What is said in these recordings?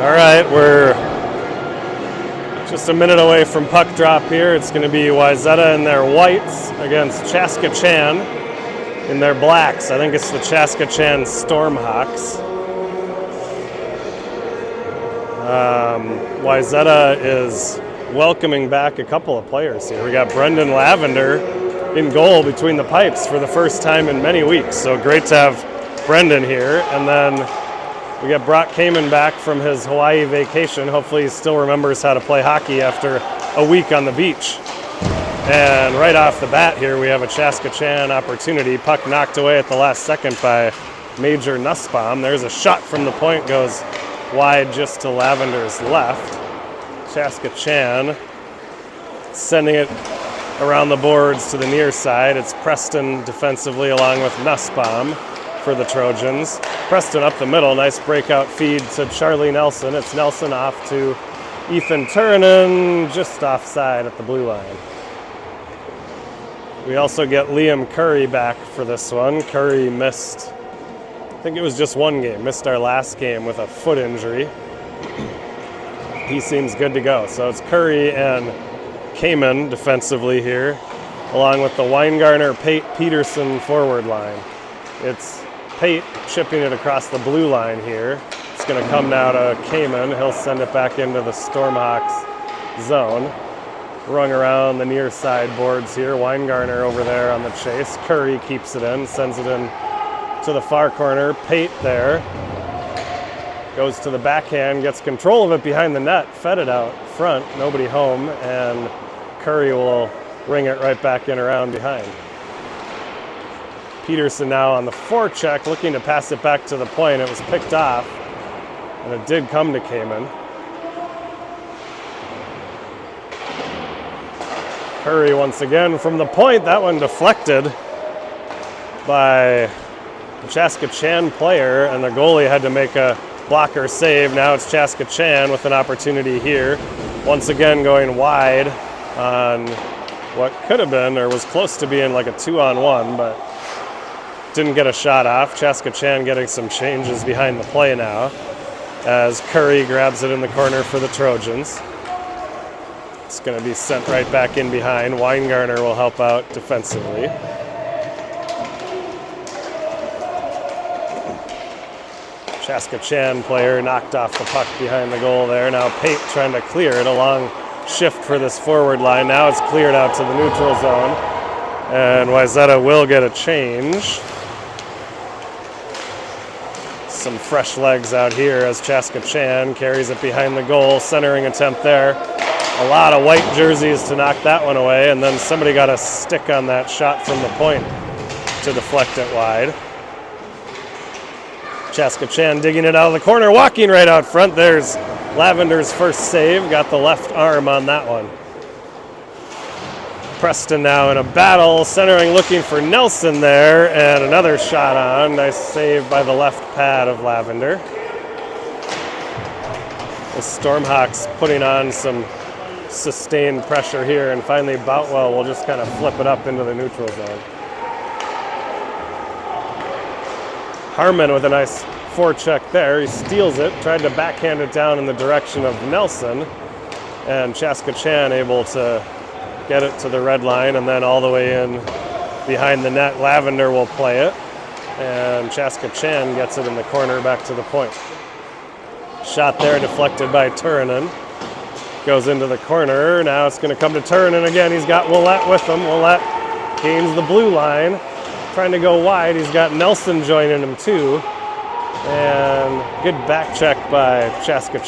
All right, we're just a minute away from puck drop here. It's going to be Wayzata in their whites against Chaska in their blacks. I think it's the Chaska Stormhawks. Wayzata is welcoming back a couple of players here. We got Brendan Lavender in goal between the pipes for the first time in many weeks. So great to have Brendan here. And then we got Brock Kamen back from his Hawaii vacation. Hopefully he still remembers how to play hockey after a week on the beach. And right off the bat here, we have a Chaska opportunity. Puck knocked away at the last second by Major Nussbaum. There's a shot from the point, goes wide just to Lavender's left. Chaska sending it around the boards to the near side. It's Preston defensively along with Nussbaum for the Trojans. Preston up the middle, nice breakout feed to Charlie Nelson. It's Nelson off to Ethan Turunen, just offside at the blue line. We also get Liam Curry back for this one. Curry missed, I think it was just one game, missed our last game with a foot injury. He seems good to go. So it's Curry and Kamen defensively here, along with the Weingartner, Peterson forward line. It's Pate chipping it across the blue line here. It's going to come now to Kamen. He'll send it back into the Stormhawks zone. Rung around the near side boards here. Weingartner over there on the chase. Curry keeps it in, sends it in to the far corner. Pate there. Goes to the backhand, gets control of it behind the net, fed it out front, nobody home, and Curry will ring it right back in around behind. Peterson now on the forecheck, looking to pass it back to the point. It was picked off, and it did come to Kamen. Curry once again from the point. That one deflected by the Chaska player, and the goalie had to make a blocker save. Now it's Chaska with an opportunity here. Once again going wide on what could have been or was close to being like a 2-on-1, but didn't get a shot off. Chaska getting some changes behind the play now as Curry grabs it in the corner for the Trojans. It's going to be sent right back in behind. Weingartner will help out defensively. Chaska player knocked off the puck behind the goal there. Now Pate trying to clear it. A long shift for this forward line. Now it's cleared out to the neutral zone. And Wayzata will get a change. Some fresh legs out here as Chaska carries it behind the goal. Centering attempt there. A lot of white jerseys to knock that one away. And then somebody got a stick on that shot from the point to deflect it wide. Chaska digging it out of the corner, walking right out front. There's Lavender's first save. Got the left arm on that one. Preston now in a battle, centering, looking for Nelson there, and another shot on. Nice save by the left pad of Lavender. The Stormhawks putting on some sustained pressure here, and finally Boutwell will just kind of flip it up into the neutral zone. Harmon with a nice forecheck there. He steals it, tried to backhand it down in the direction of Nelson, and Chaska able to get it to the red line and then all the way in behind the net. Lavender will play it, and Chaska gets it in the corner back to the point. Shot there deflected by Turunen. Goes into the corner. Now it's going to come to Turunen again. He's got Willett with him. Willett gains the blue line. Trying to go wide. He's got Nelson joining him too. And good back check by Chaska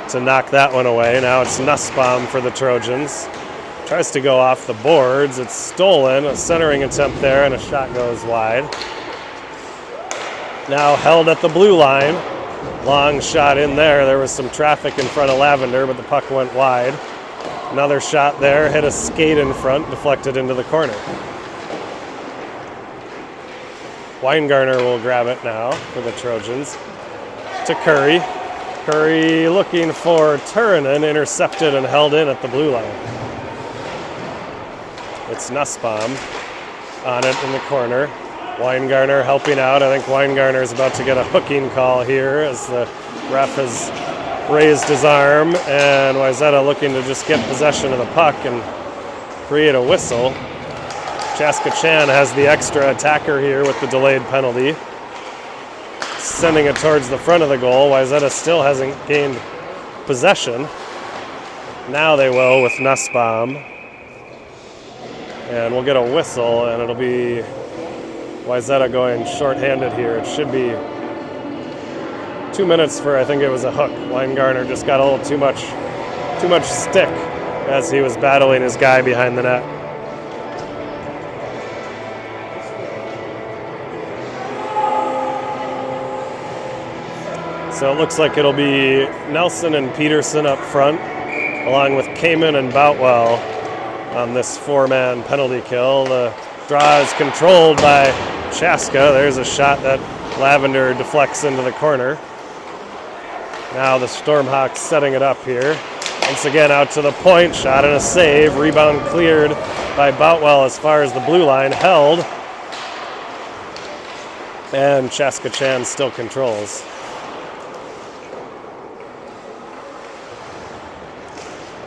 to knock that one away. Now it's Nussbaum for the Trojans. Tries to go off the boards. It's stolen. A centering attempt there, and a shot goes wide. Now held at the blue line. Long shot in there. There was some traffic in front of Lavender, but the puck went wide. Another shot there. Hit a skate in front, deflected into the corner. Weingartner will grab it now for the Trojans. To Curry. Curry looking for Turunen, intercepted and held in at the blue line. It's Nussbaum on it in the corner. Weingartner helping out. I think Weingartner is about to get a hooking call here as the ref has raised his arm, and Wayzata looking to just get possession of the puck and create a whistle. Chaska Chan has the extra attacker here with the delayed penalty, sending it towards the front of the goal. Wayzata still hasn't gained possession. Now they will with Nussbaum. And we'll get a whistle, and it'll be Wayzata going shorthanded here. It should be 2 minutes for, I think it was a hook. Weingartner just got a little too much stick as he was battling his guy behind the net. So it looks like it'll be Nelson and Peterson up front, along with Kamen and Boutwell on this four-man penalty kill. The draw is controlled by Chaska. There's a shot that Lavender deflects into the corner. Now the Stormhawks setting it up here. Once again out to the point, shot and a save. Rebound cleared by Boutwell as far as the blue line, held. And Chaska Chan still controls.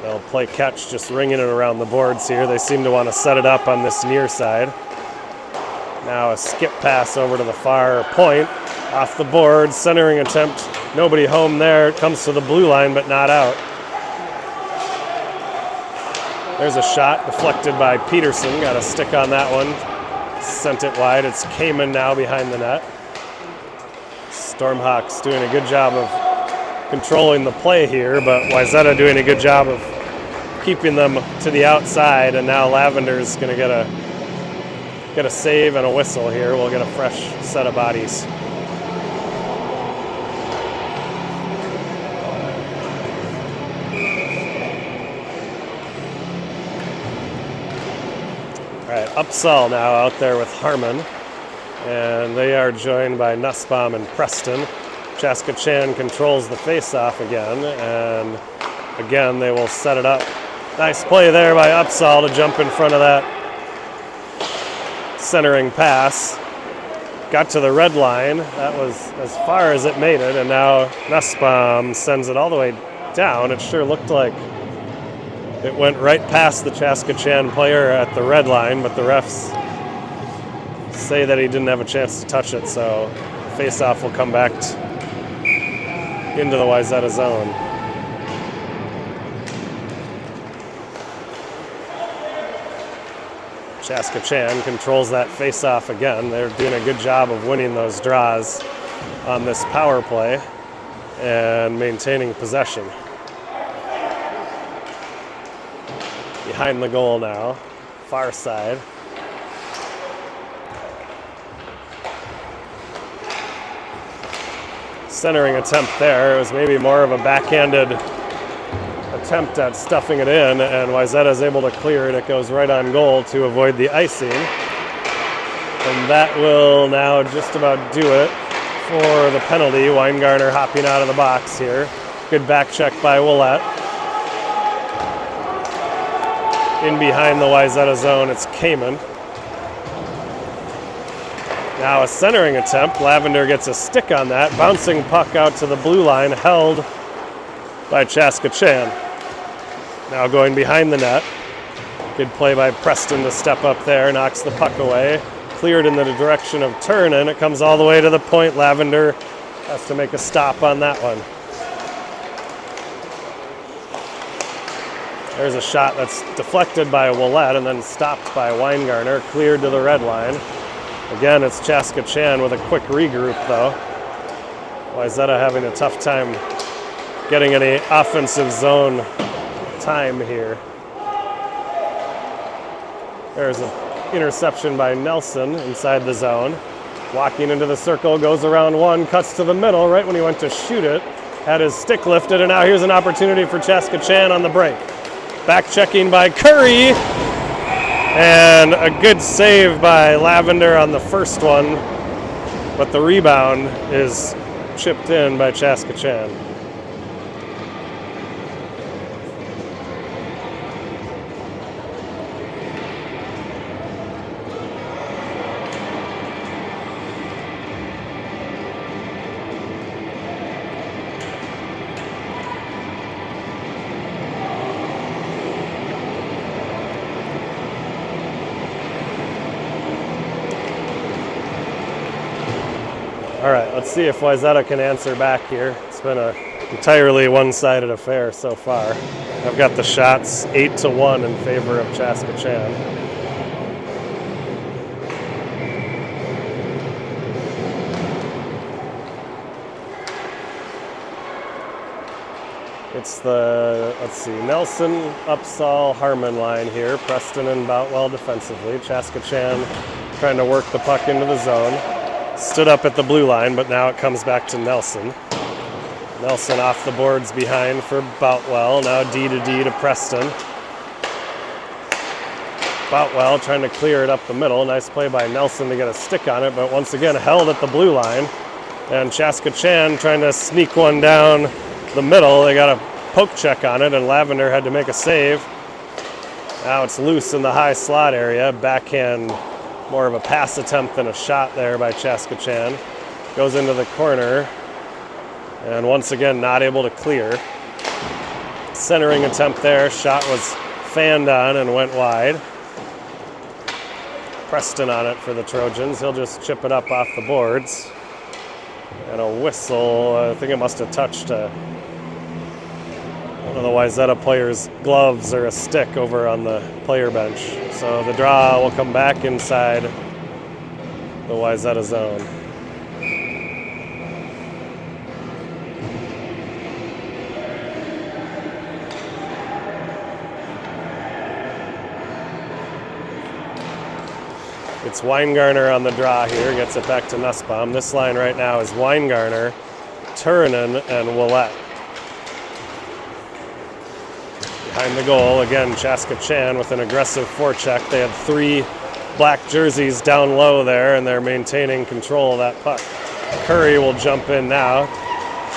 They'll play catch, just ringing it around the boards here. They seem to want to set it up on this near side. Now a skip pass over to the far point. Off the board, centering attempt. Nobody home there. It comes to the blue line, but not out. There's a shot deflected by Peterson. Got a stick on that one. Sent it wide. It's Kamen now behind the net. Stormhawks doing a good job of controlling the play here, but Wayzata doing a good job of keeping them to the outside, and now Lavender's going to get a save and a whistle here. We'll get a fresh set of bodies. All right, Upsall now out there with Harmon, and they are joined by Nussbaum and Preston. Chaska Chan controls the face-off again, and again they will set it up. Nice play there by Upsall to jump in front of that centering pass. Got to the red line. That was as far as it made it, and now Nussbaum sends it all the way down. It sure looked like it went right past the Chaska Chan player at the red line, but the refs say that he didn't have a chance to touch it, so face-off will come back into the Wayzata zone. Chaska Chan controls that face-off again. They're doing a good job of winning those draws on this power play and maintaining possession. Behind the goal now, far side. Centering attempt there. It was maybe more of a backhanded attempt at stuffing it in, and Wayzata is able to clear it. It goes right on goal to avoid the icing. And that will now just about do it for the penalty. Weingartner hopping out of the box here. Good back check by Willett. In behind the Wayzata zone, it's Kamen. Now a centering attempt. Lavender gets a stick on that. Bouncing puck out to the blue line, held by Chaska Chan. Now going behind the net. Good play by Preston to step up there, knocks the puck away. Cleared in the direction of Turnin. It comes all the way to the point. Lavender has to make a stop on that one. There's a shot that's deflected by Willett and then stopped by Weingartner. Cleared to the red line. Again, it's Chaska Chan with a quick regroup, though. Wayzata having a tough time getting any offensive zone time here. There's an interception by Nelson inside the zone. Walking into the circle, goes around one, cuts to the middle right when he went to shoot it. Had his stick lifted, and now here's an opportunity for Chaska Chan on the break. Back checking by Curry. And a good save by Lavender on the first one, but the rebound is chipped in by Chaska Chan. All right, let's see if Wayzata can answer back here. It's been an entirely one-sided affair so far. I've got the shots 8-1 in favor of Chaska Chan. It's the, let's see, Nelson, Upsall, Harmon line here. Preston and Boutwell defensively. Chaska Chan trying to work the puck into the zone. Stood up at the blue line, but now it comes back to Nelson. Nelson off the boards behind for Boutwell. Now D to Preston. Boutwell trying to clear it up the middle. Nice play by Nelson to get a stick on it, but once again held at the blue line. And Chaska Chan trying to sneak one down the middle. They got a poke check on it, and Lavender had to make a save. Now it's loose in the high slot area. Backhand, more of a pass attempt than a shot there by Chaska Chan. Goes into the corner, and once again not able to clear. Centering attempt there. Shot was fanned on and went wide. Preston on it for the Trojans. He'll just chip it up off the boards. And a whistle. I think it must have touched one of the Wayzata players' gloves or a stick over on the player bench. So the draw will come back inside the Wayzata zone. It's Weingarner on the draw here, gets it back to Nussbaum. This line right now is Weingarner, Turunen, and Willett. Behind the goal, again, Chaska Chan with an aggressive forecheck. They had 3 black jerseys down low there, and they're maintaining control of that puck. Curry will jump in now.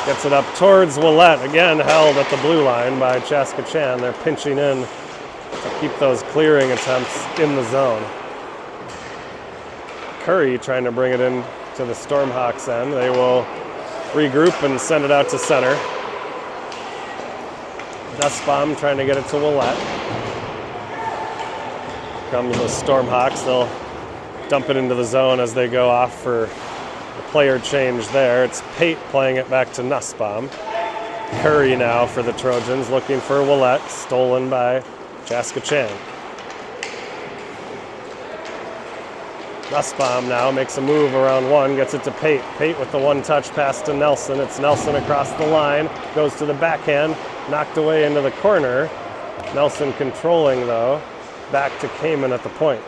Gets it up towards Willett, again held at the blue line by Chaska Chan. They're pinching in to keep those clearing attempts in the zone. Curry trying to bring it in to the Stormhawks end. They will regroup and send it out to center. Nussbaum trying to get it to Willett. Comes the Stormhawks. They'll dump it into the zone as they go off for a player change there. It's Pate playing it back to Nussbaum. Curry now for the Trojans, looking for Willett. Stolen by Chaska Chan. Nussbaum now makes a move around one, gets it to Pate. Pate with the one-touch pass to Nelson. It's Nelson across the line, goes to the backhand, knocked away into the corner. Nelson controlling, though, back to Kamen at the point.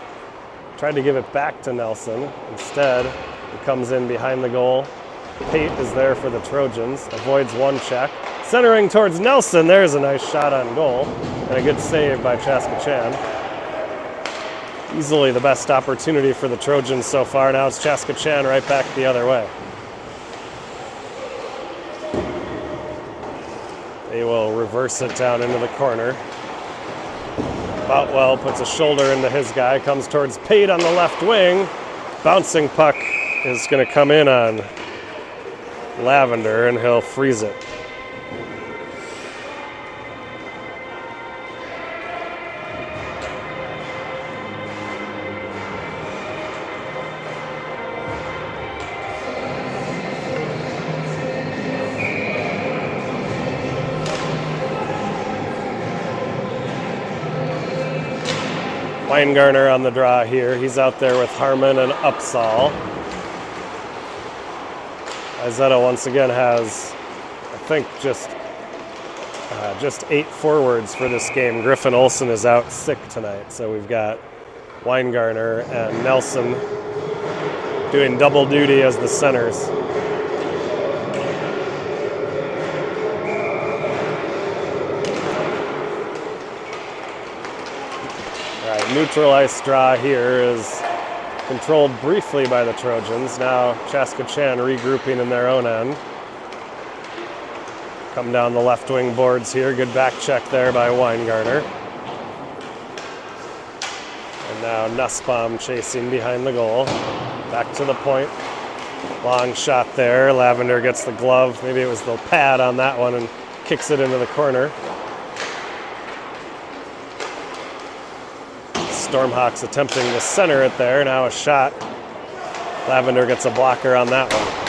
Tried to give it back to Nelson. Instead, it comes in behind the goal. Pate is there for the Trojans, avoids one check. Centering towards Nelson, there's a nice shot on goal, and a good save by Chaska Chan. Easily the best opportunity for the Trojans so far. Now it's Chaska Chan right back the other way. They will reverse it down into the corner. Boutwell puts a shoulder into his guy, comes towards Pate on the left wing. Bouncing puck is going to come in on Lavender, and he'll freeze it. Weingarner on the draw here. He's out there with Harmon and Upsall. Wayzata once again has, I think, just 8 forwards for this game. Griffin Olsen is out sick tonight, so we've got Weingarner and Nelson doing double duty as the centers. Neutral ice draw here is controlled briefly by the Trojans. Now Chaska Chan regrouping in their own end. Come down the left wing boards here. Good back check there by Weingarner. And now Nussbaum chasing behind the goal. Back to the point. Long shot there. Lavender gets the glove. Maybe it was the pad on that one and kicks it into the corner. Stormhawks attempting to center it there. Now a shot. Lavender gets a blocker on that one.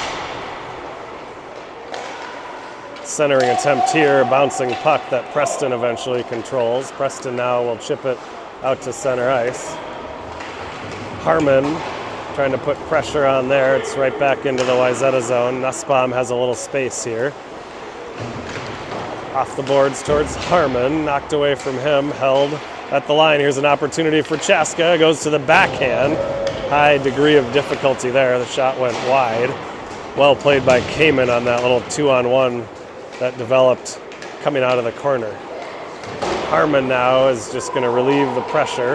Centering attempt here, bouncing puck that Preston eventually controls. Preston now will chip it out to center ice. Harmon trying to put pressure on there. It's right back into the Wayzata zone. Nussbaum has a little space here. Off the boards towards Harmon, knocked away from him, held at the line. Here's an opportunity for Chaska, goes to the backhand. High degree of difficulty there. The shot went wide. Well played by Kamen on that little 2-on-1 that developed coming out of the corner. Harmon now is just going to relieve the pressure.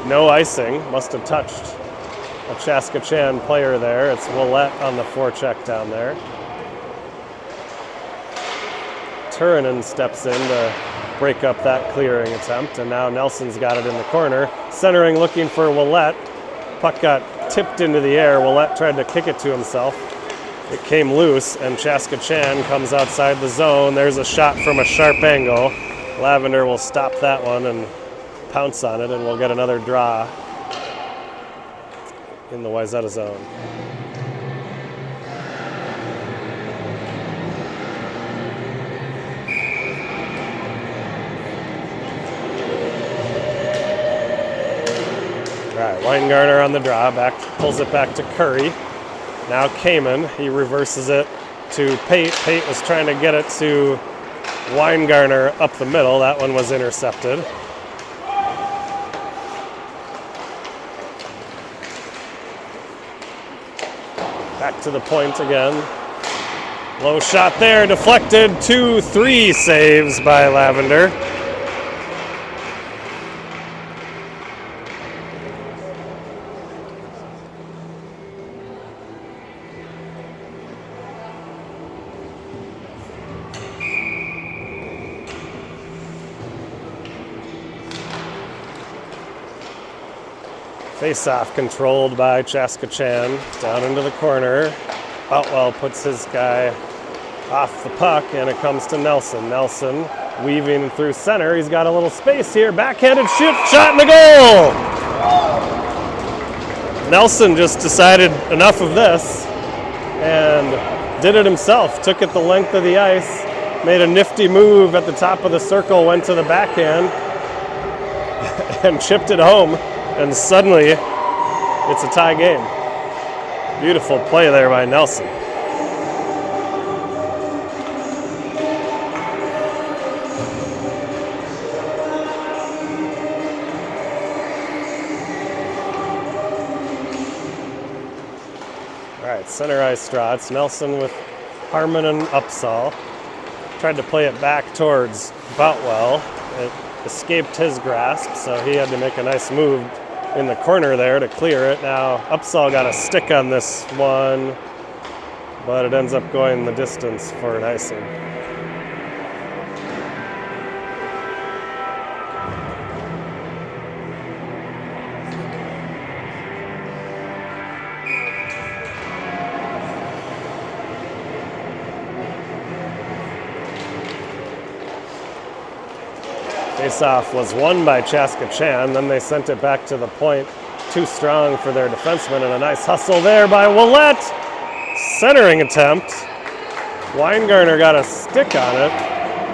No icing, must have touched a Chaska-Chan player there. It's Willette on the forecheck down there. Turunen steps in to break up that clearing attempt, and now Nelson's got it in the corner. Centering, looking for Willette. Puck got tipped into the air. Willette tried to kick it to himself. It came loose, and Chaska-Chan comes outside the zone. There's a shot from a sharp angle. Lavender will stop that one and pounce on it, and we'll get another draw in the Wayzata zone. All right, Weingartner on the draw, pulls it back to Curry. Now Kamen, he reverses it to Pate. Pate was trying to get it to Weingartner up the middle. That one was intercepted. Back to the point again. Low shot there, deflected. 2-3 saves by Lavender. Face-off controlled by Chaska-Chan. Down into the corner. Boutwell puts his guy off the puck, and it comes to Nelson. Nelson weaving through center. He's got a little space here. Backhanded shoot, shot in the goal! Nelson just decided enough of this and did it himself. Took it the length of the ice, made a nifty move at the top of the circle, went to the backhand, and chipped it home. And suddenly, it's a tie game. Beautiful play there by Nelson. All right, center ice draw. It's Nelson with Harmon and Upsall. Tried to play it back towards Boutwell. It escaped his grasp, so he had to make a nice move in the corner there to clear it. Now Upsall got a stick on this one, but it ends up going the distance for an icing. Face-off was won by Chaska-Chan, then they sent it back to the point. Too strong for their defenseman, and a nice hustle there by Willette. Centering attempt. Weingartner got a stick on it,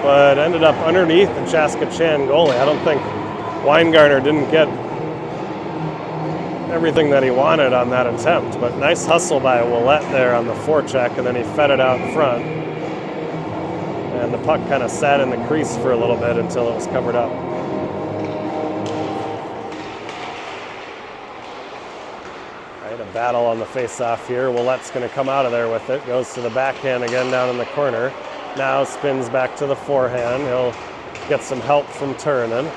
but ended up underneath the Chaska-Chan goalie. I don't think Weingartner didn't get everything that he wanted on that attempt, but nice hustle by Willette there on the forecheck, and then he fed it out front. And the puck kind of sat in the crease for a little bit until it was covered up. All right, a battle on the face-off here. Willette's going to come out of there with it. Goes to the backhand again down in the corner. Now spins back to the forehand. He'll get some help from Turunen.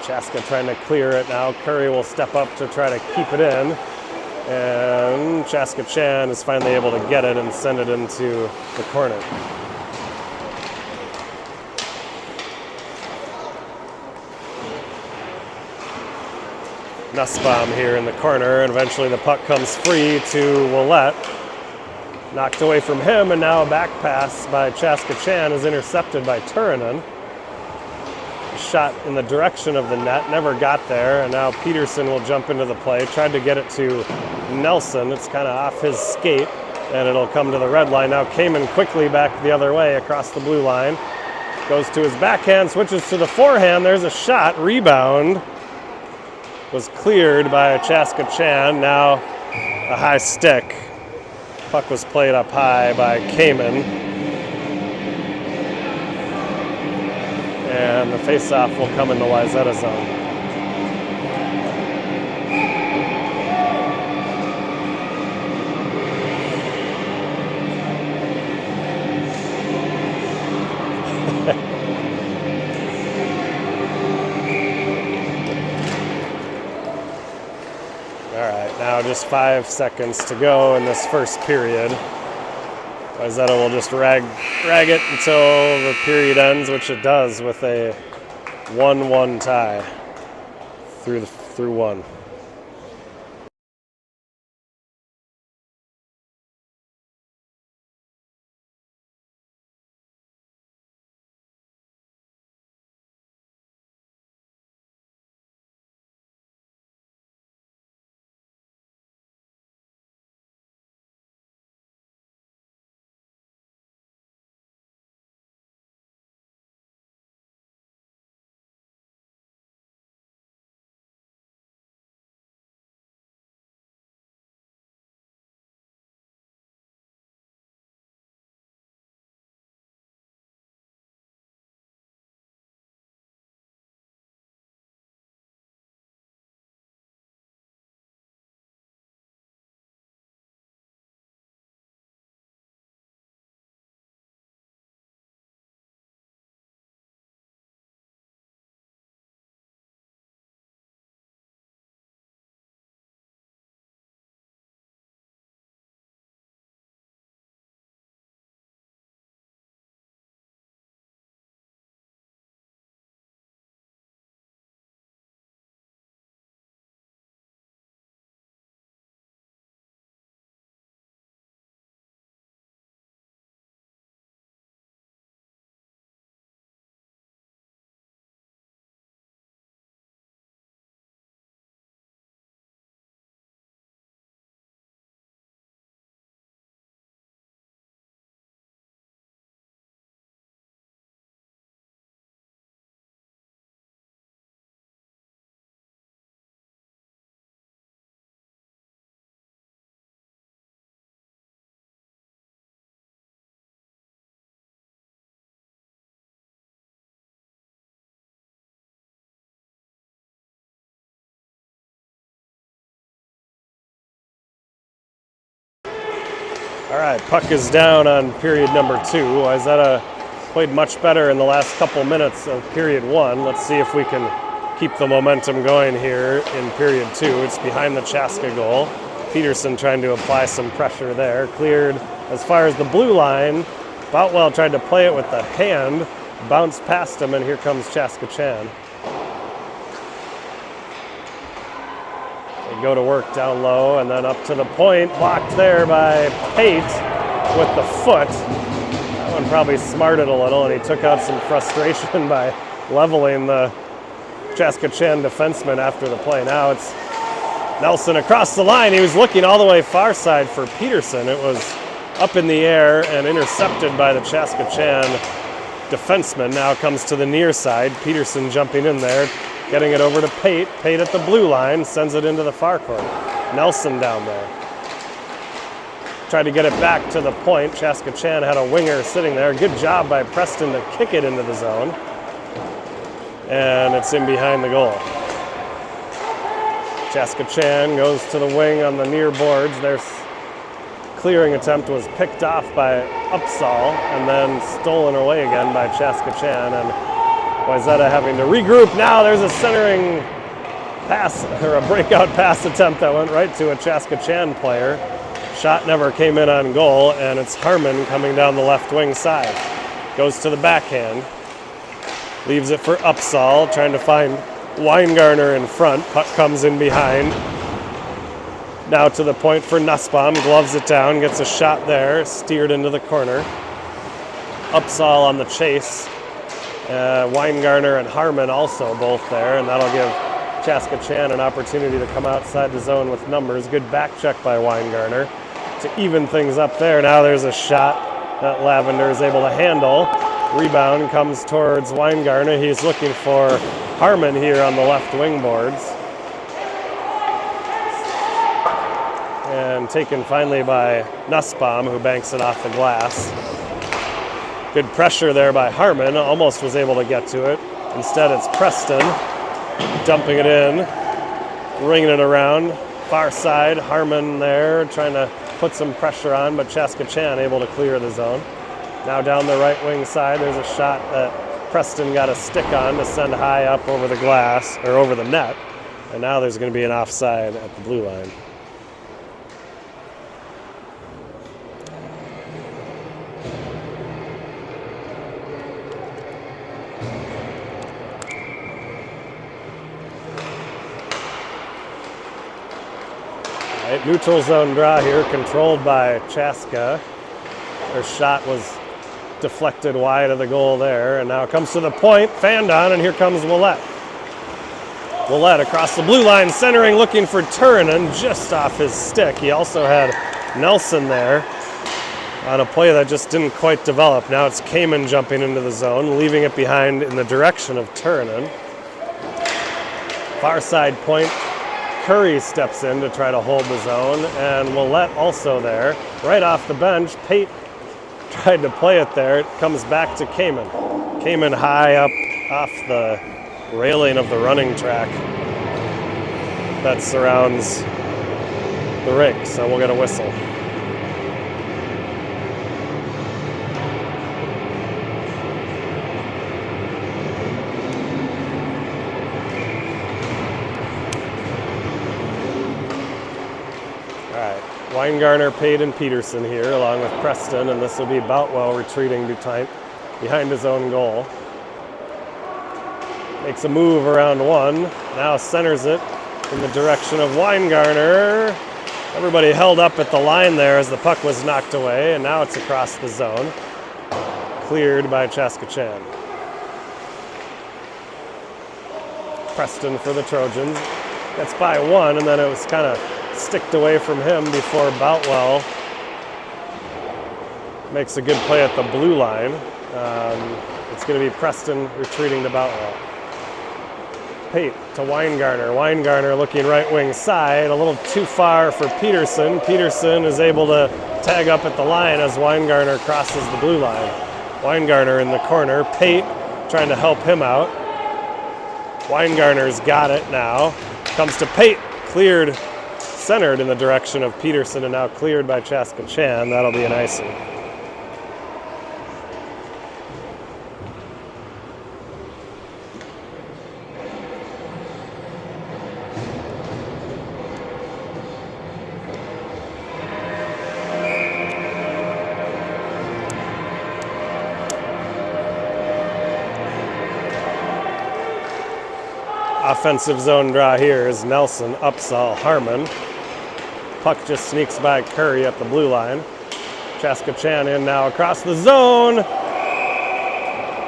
Chaska trying to clear it now. Curry will step up to try to keep it in. And Chaska-Chan is finally able to get it and send it into the corner. Nussbaum here in the corner, and eventually the puck comes free to Willette. Knocked away from him, and now a back pass by Chaska-Chan is intercepted by Turunen. Shot in the direction of the net, never got there, and now Peterson will jump into the play. Tried to get it to Nelson. It's kind of off his skate, and it'll come to the red line. Now Kamen quickly back the other way across the blue line. Goes to his backhand, switches to the forehand. There's a shot. Rebound was cleared by Chaska Chan. Now a high stick. Puck was played up high by Kamen. And the face-off will come in the Wayzata zone. Now just 5 seconds to go in this first period. Wayzata will just rag it until the period ends, which it does with a 1-1 tie through one. All right, puck is down on period number 2. Wayzata played much better in the last couple minutes of period 1. Let's see if we can keep the momentum going here in period 2. It's behind the Chaska goal. Peterson trying to apply some pressure there. Cleared as far as the blue line. Boutwell tried to play it with the hand. Bounced past him, and here comes Chaska Chan. They go to work down low and then up to the point. Blocked there by Pate with the foot. That one probably smarted a little, and he took out some frustration by leveling the Chaska Chan defenseman after the play. Now it's Nelson across the line. He was looking all the way far side for Peterson. It was up in the air and intercepted by the Chaska Chan defenseman. Now comes to the near side. Peterson jumping in there, getting it over to Pate. Pate at the blue line, sends it into the far corner. Nelson down there. Tried to get it back to the point. Chaska Chan had a winger sitting there. Good job by Preston to kick it into the zone. And it's in behind the goal. Chaska Chan goes to the wing on the near boards. Their clearing attempt was picked off by Upsall and then stolen away again by Chaska Chan. And Wayzata having to regroup. Now there's a centering pass, or a breakout pass attempt that went right to a Chaska Chan player. Shot never came in on goal, and it's Harmon coming down the left wing side. Goes to the backhand. Leaves it for Upsall, trying to find Weingartner in front. Puck comes in behind. Now to the point for Nussbaum. Gloves it down, gets a shot there. Steered into the corner. Upsall on the chase. Weingartner and Harmon also both there, and that'll give Chaska Chan an opportunity to come outside the zone with numbers. Good back check by Weingartner to even things up there. Now there's a shot that Lavender is able to handle. Rebound comes towards Weingartner. He's looking for Harmon here on the left wing boards. And taken finally by Nussbaum, who banks it off the glass. Good pressure there by Harmon. Almost was able to get to it. Instead, it's Preston dumping it in, ringing it around. Far side, Harmon there trying to put some pressure on, but Chaska Chan able to clear the zone. Now down the right wing side, there's a shot that Preston got a stick on to send high up over the glass, or over the net. And now there's going to be an offside at the blue line. Right, neutral zone draw here, controlled by Chaska. Their shot was deflected wide of the goal there, and now it comes to the point, fanned on, and here comes Willett. Willett across the blue line, centering, looking for Turinen, just off his stick. He also had Nelson there on a play that just didn't quite develop. Now it's Kamen jumping into the zone, leaving it behind in the direction of Turinen. Far side point, Curry steps in to try to hold the zone, and Willett also there. Right off the bench, Pate tried to play it there. It comes back to Kamen. Kamen high up off the railing of the running track that surrounds the rink, so we'll get a whistle. Weingartner, Pate, and Peterson here, along with Preston, and this will be Boutwell retreating behind his own goal. Makes a move around one, now centers it in the direction of Weingartner. Everybody held up at the line there as the puck was knocked away, and now it's across the zone. Cleared by Chaska Chan. Preston for the Trojans. Gets by one, and then it was kind of sticked away from him before Boutwell makes a good play at the blue line. It's going to be Preston retreating to Boutwell. Pate to Weingartner. Weingartner looking right wing side, a little too far for Peterson. Peterson is able to tag up at the line as Weingartner crosses the blue line. Weingartner in the corner. Pate trying to help him out. Weingartner's got it now. Comes to Pate. Cleared, centered in the direction of Peterson, and now cleared by Chaska Chan. That'll be an icing. Offensive zone draw here is Nelson, Upsall, Harmon. Puck just sneaks by Curry at the blue line. Chaska Chan in now across the zone.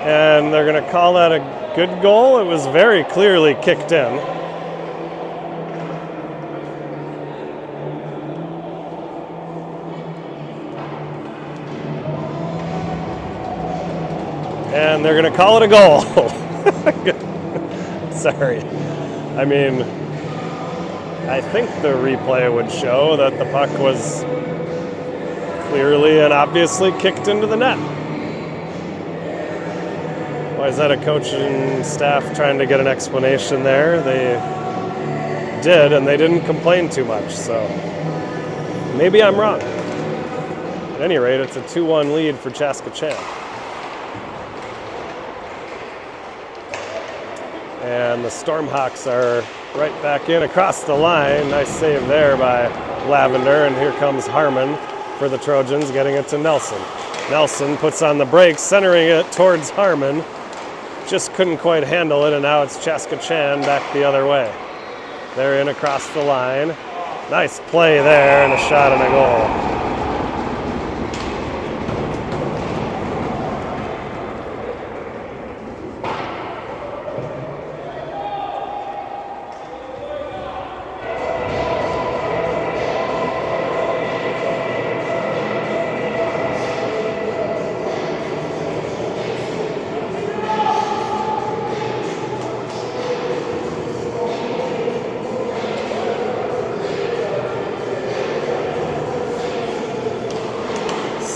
And they're going to call that a good goal. It was very clearly kicked in. And they're going to call it a goal. Sorry. I mean, I think the replay would show that the puck was clearly and obviously kicked into the net. Wayzata coach and staff trying to get an explanation there. They did, and they didn't complain too much, so maybe I'm wrong. At any rate, it's a 2-1 lead for Chaska Chan. And the Stormhawks are right back in across the line. Nice save there by Lavender. And here comes Harmon for the Trojans, getting it to Nelson. Nelson puts on the brakes, centering it towards Harmon. Just couldn't quite handle it, and now it's Chaska Chan back the other way. They're in across the line. Nice play there, and a shot and a goal.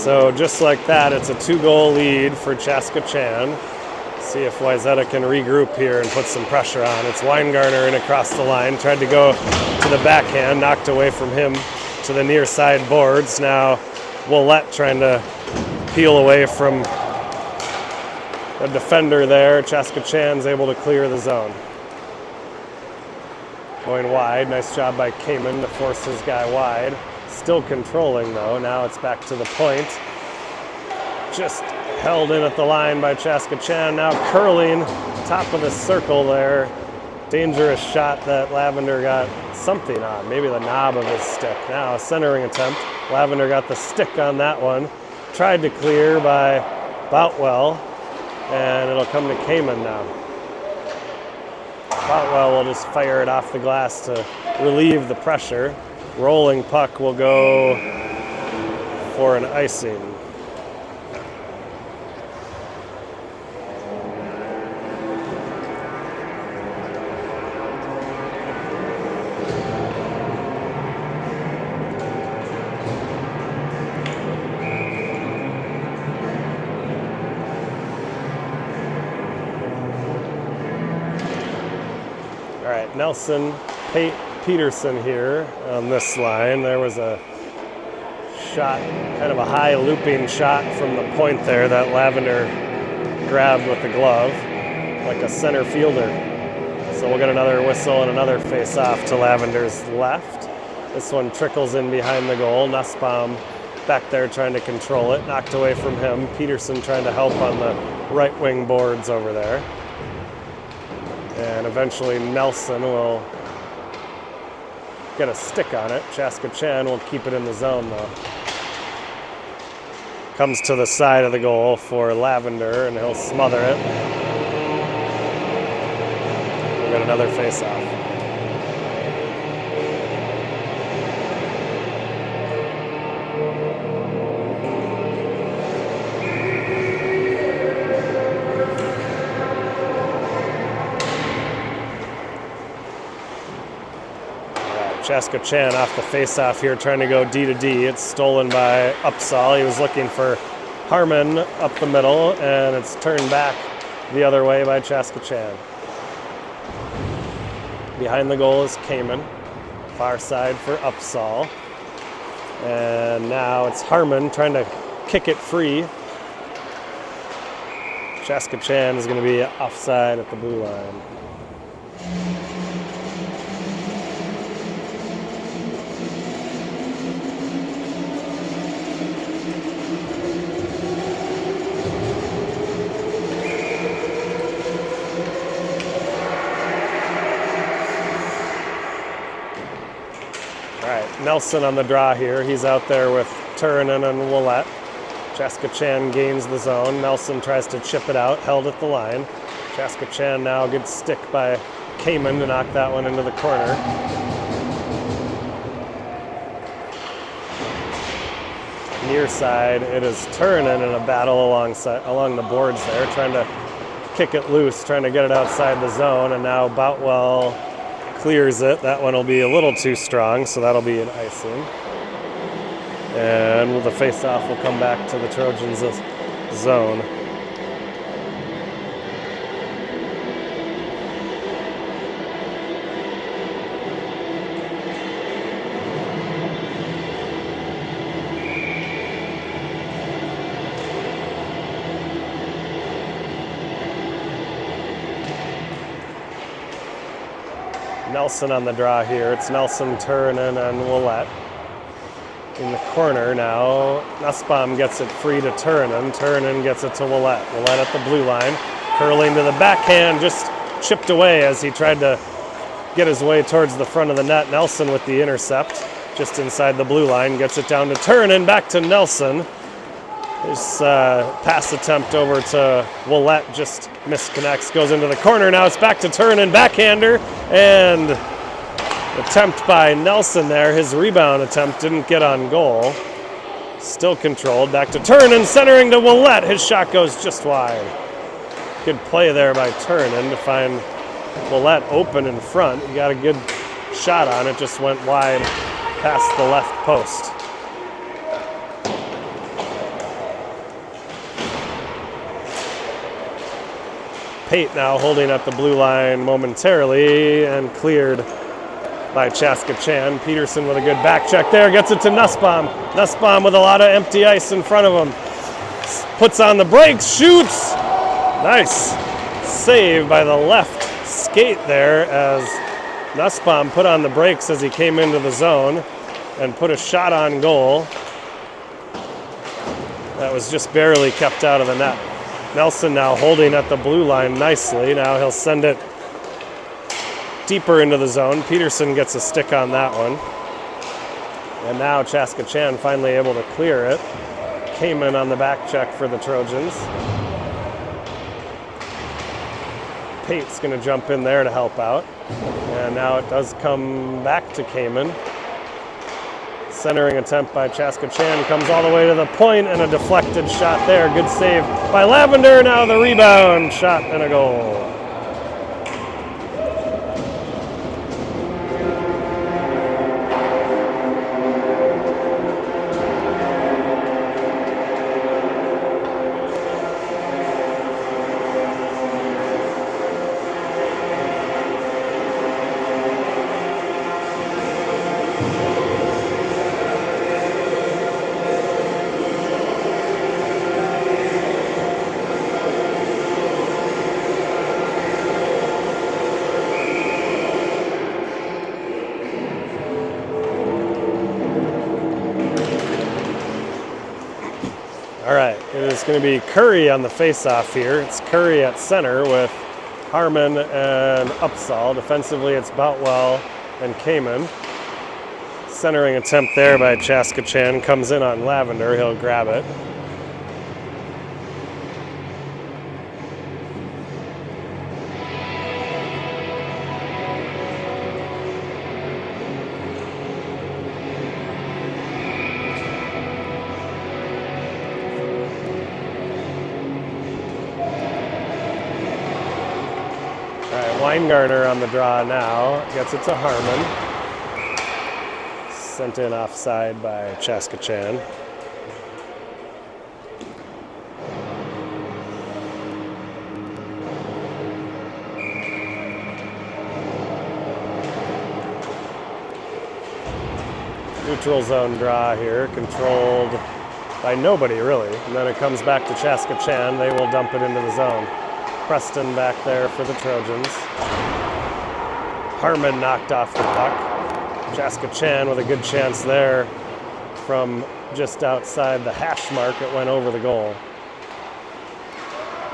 So just like that, it's a 2-goal lead for Chaska Chan. See if Wayzata can regroup here and put some pressure on. It's Weingartner in across the line. Tried to go to the backhand, knocked away from him to the near side boards. Now Willette trying to peel away from the defender there. Chaska Chan's able to clear the zone. Going wide. Nice job by Kamen to force his guy wide. Still controlling though. Now it's back to the point. Just held in at the line by Chaska Chan. Now curling top of the circle there. Dangerous shot that Lavender got something on. Maybe the knob of his stick. Now a centering attempt. Lavender got the stick on that one. Tried to clear by Boutwell. And it'll come to Kamen now. Boutwell will just fire it off the glass to relieve the pressure. Rolling puck will go for an icing. All right, Nelson Peterson here on this line. There was a shot, kind of a high looping shot from the point there that Lavender grabbed with the glove, like a center fielder. So we'll get another whistle and another face-off to Lavender's left. This one trickles in behind the goal. Nussbaum back there trying to control it, knocked away from him. Peterson trying to help on the right wing boards over there. And eventually Nelson will get a stick on it. Chaska Chan will keep it in the zone though. Comes to the side of the goal for Lavender and he'll smother it. We'll get another face-off. Chaska Chan off the face-off here, trying to go D to D. It's stolen by Upsall. He was looking for Harmon up the middle, and it's turned back the other way by Chaska Chan. Behind the goal is Kamen. Far side for Upsall. And now it's Harmon trying to kick it free. Chaska Chan is going to be offside at the blue line. Nelson on the draw here. He's out there with Turunen and Willette. Chaska Chan gains the zone. Nelson tries to chip it out, held at the line. Chaska Chan now gets stick by Kamen to knock that one into the corner. Near side, it is Turunen in a battle along the boards there, trying to kick it loose, trying to get it outside the zone, and now Boutwell clears it. That one will be a little too strong, so that'll be an icing. And the face-off will come back to the Trojans' zone. Nelson on the draw here. It's Nelson, Turunen, and Willette. In the corner now, Nussbaum gets it free to Turunen. Turunen gets it to Willette. Willette at the blue line. Curling to the backhand, just chipped away as he tried to get his way towards the front of the net. Nelson with the intercept, just inside the blue line. Gets it down to Turunen, back to Nelson. His pass attempt over to Willette just misconnects, goes into the corner. Now it's back to Turunen, backhander, and attempt by Nelson there. His rebound attempt didn't get on goal. Still controlled, back to Turunen, centering to Willette. His shot goes just wide. Good play there by Turunen to find Willette open in front. He got a good shot on it, just went wide past the left post. Pate now holding at the blue line momentarily and cleared by Chaska Chan. Peterson with a good back check there, gets it to Nussbaum. Nussbaum with a lot of empty ice in front of him. Puts on the brakes, shoots! Nice save by the left skate there as Nussbaum put on the brakes as he came into the zone and put a shot on goal. That was just barely kept out of the net. Nelson now holding at the blue line nicely. Now he'll send it deeper into the zone. Peterson gets a stick on that one. And now Chaska Chan finally able to clear it. Kamen on the back check for the Trojans. Pate's going to jump in there to help out. And now it does come back to Kamen. Centering attempt by Chaska Chan comes all the way to the point and a deflected shot there. Good save by Lavender. Now the rebound shot and a goal. All right, it is going to be Curry on the face-off here. It's Curry at center with Harmon and Upsall. Defensively, it's Boutwell and Kamen. Centering attempt there by Chaska Chan comes in on Lavender. He'll grab it. Weingartner on the draw now, gets it to Harmon. Sent in offside by Chaska Chan. Neutral zone draw here, controlled by nobody really. And then it comes back to Chaska Chan. They will dump it into the zone. Preston back there for the Trojans. Harmon knocked off the puck. Chaska Chan with a good chance there from just outside the hash mark. It went over the goal.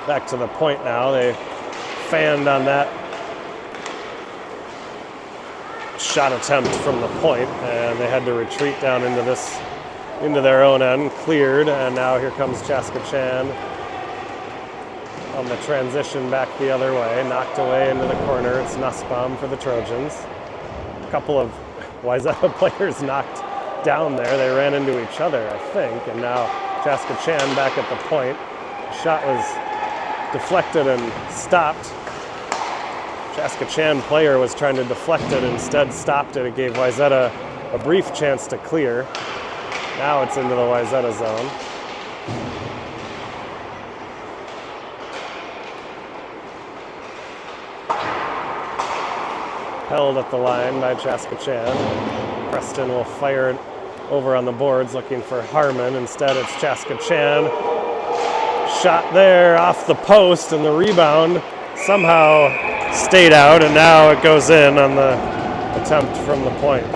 Back to the point now. They fanned on that shot attempt from the point, and they had to retreat down into their own end. Cleared, and now here comes Chaska Chan on the transition back the other way, knocked away into the corner. It's Nussbaum for the Trojans. A couple of Wayzata players knocked down there. They ran into each other, I think, and now Chaska Chan back at the point. The shot was deflected and stopped. Chaska Chan player was trying to deflect it, instead stopped it. It gave Wayzata a brief chance to clear. Now it's into the Wayzata zone. Held at the line by Chaska Chan. Preston will fire it over on the boards looking for Harmon. Instead it's Chaska Chan. Shot there off the post, and the rebound somehow stayed out, and now it goes in on the attempt from the point.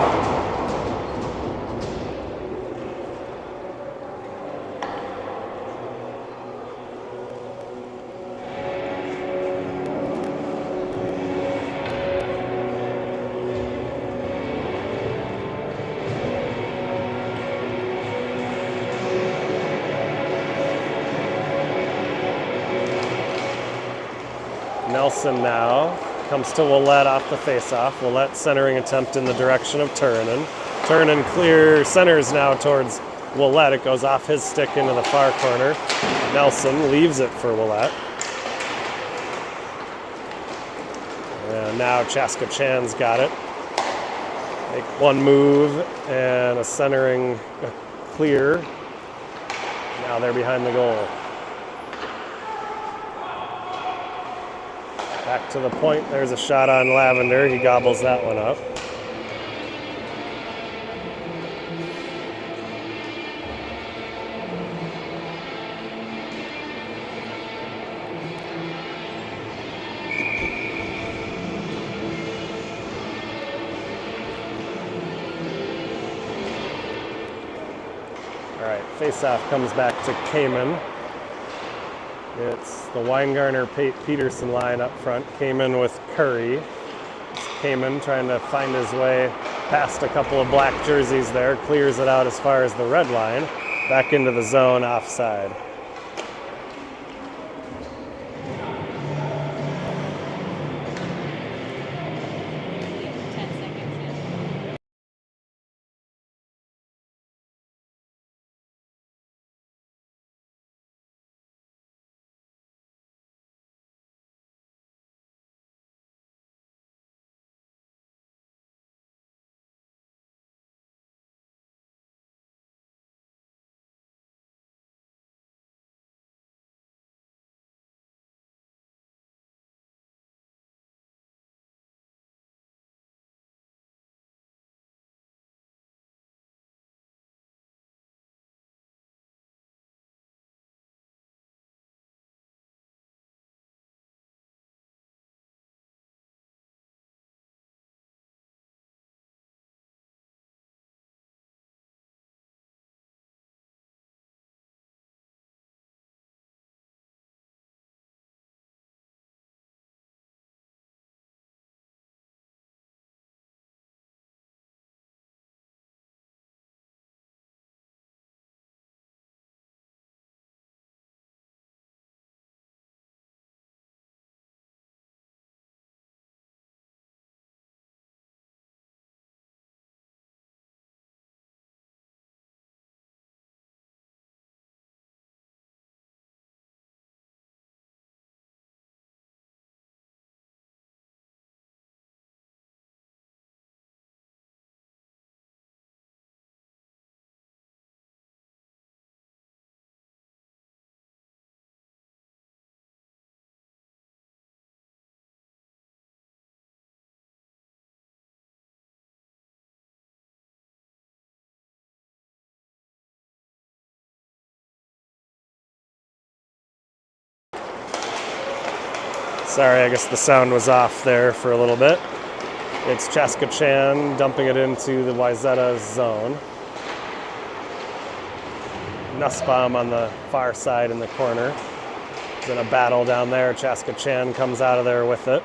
Nelson now comes to Willett off the faceoff. Willett centering attempt in the direction of Turunen. Turunen clear centers now towards Willett. It goes off his stick into the far corner. Nelson leaves it for Willett. And now Chaska Chan's got it. Make one move and a centering clear. Now they're behind the goal. Back to the point. There's a shot on Lavender. He gobbles that one up. All right, face-off comes back to Kamen. It's the Weingartner Peterson line up front. Kamen with Curry. Kamen trying to find his way past a couple of black jerseys there. Clears it out as far as the red line. Back into the zone, offside. Sorry, I guess the sound was off there for a little bit. It's Chaska Chan dumping it into the Wayzata zone. Nussbaum on the far side in the corner. It's in a battle down there. Chaska Chan comes out of there with it.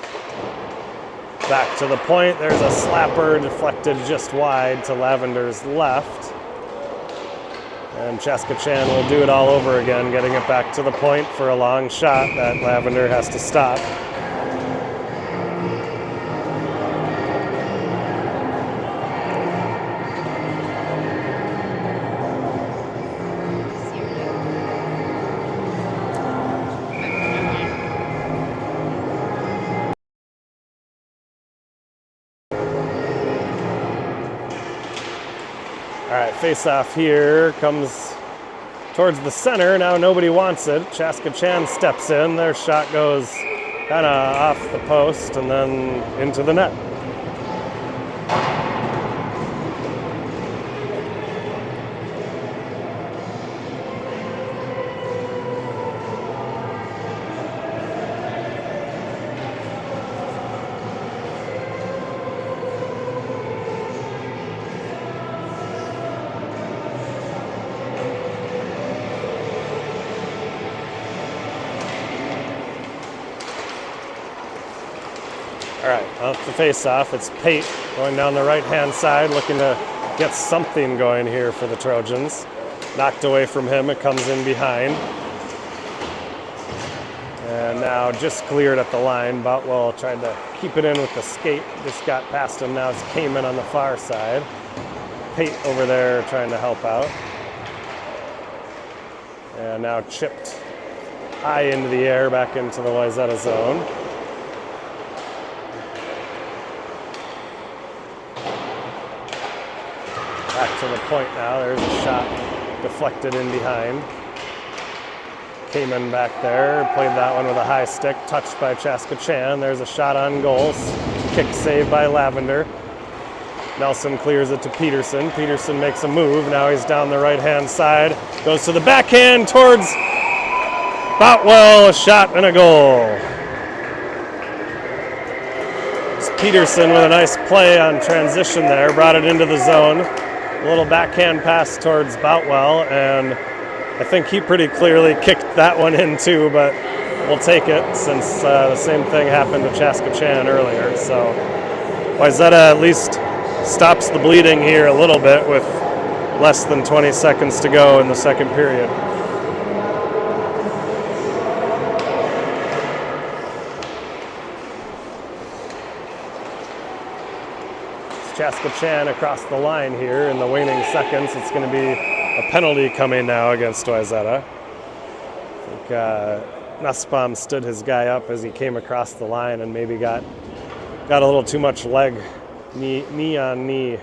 Back to the point. There's a slapper deflected just wide to Lavender's left. And Chaska Chan will do it all over again, getting it back to the point for a long shot that Lavender has to stop. All right, face-off here comes towards the center. Now nobody wants it. Chaska Chan steps in. Their shot goes kind of off the post and then into the net. All right, off the face-off, it's Pate going down the right-hand side, looking to get something going here for the Trojans. Knocked away from him, it comes in behind. And now just cleared at the line. Boutwell tried to keep it in with the skate, just got past him. Now it's Kamen on the far side. Pate over there trying to help out. And now chipped high into the air, back into the Wayzata zone. Back to the point now. There's a shot deflected in behind. came in back there, played that one with a high stick, touched by Chaska Chan. There's a shot on goal, kick saved by Lavender. Nelson clears it to Peterson. Peterson makes a move. Now he's down the right-hand side. Goes to the backhand towards Boutwell. A shot and a goal. It's Peterson with a nice play on transition there. Brought it into the zone. A little backhand pass towards Boutwell, and I think he pretty clearly kicked that one in too, but we'll take it since the same thing happened to Chaska Chan earlier. So Wayzata at least stops the bleeding here a little bit with less than 20 seconds to go in the second period. It's Chaska Chan across the line here in the waning seconds. It's going to be a penalty coming now against Wayzata. I think Nussbaum stood his guy up as he came across the line and maybe got a little too much leg. Knee on knee,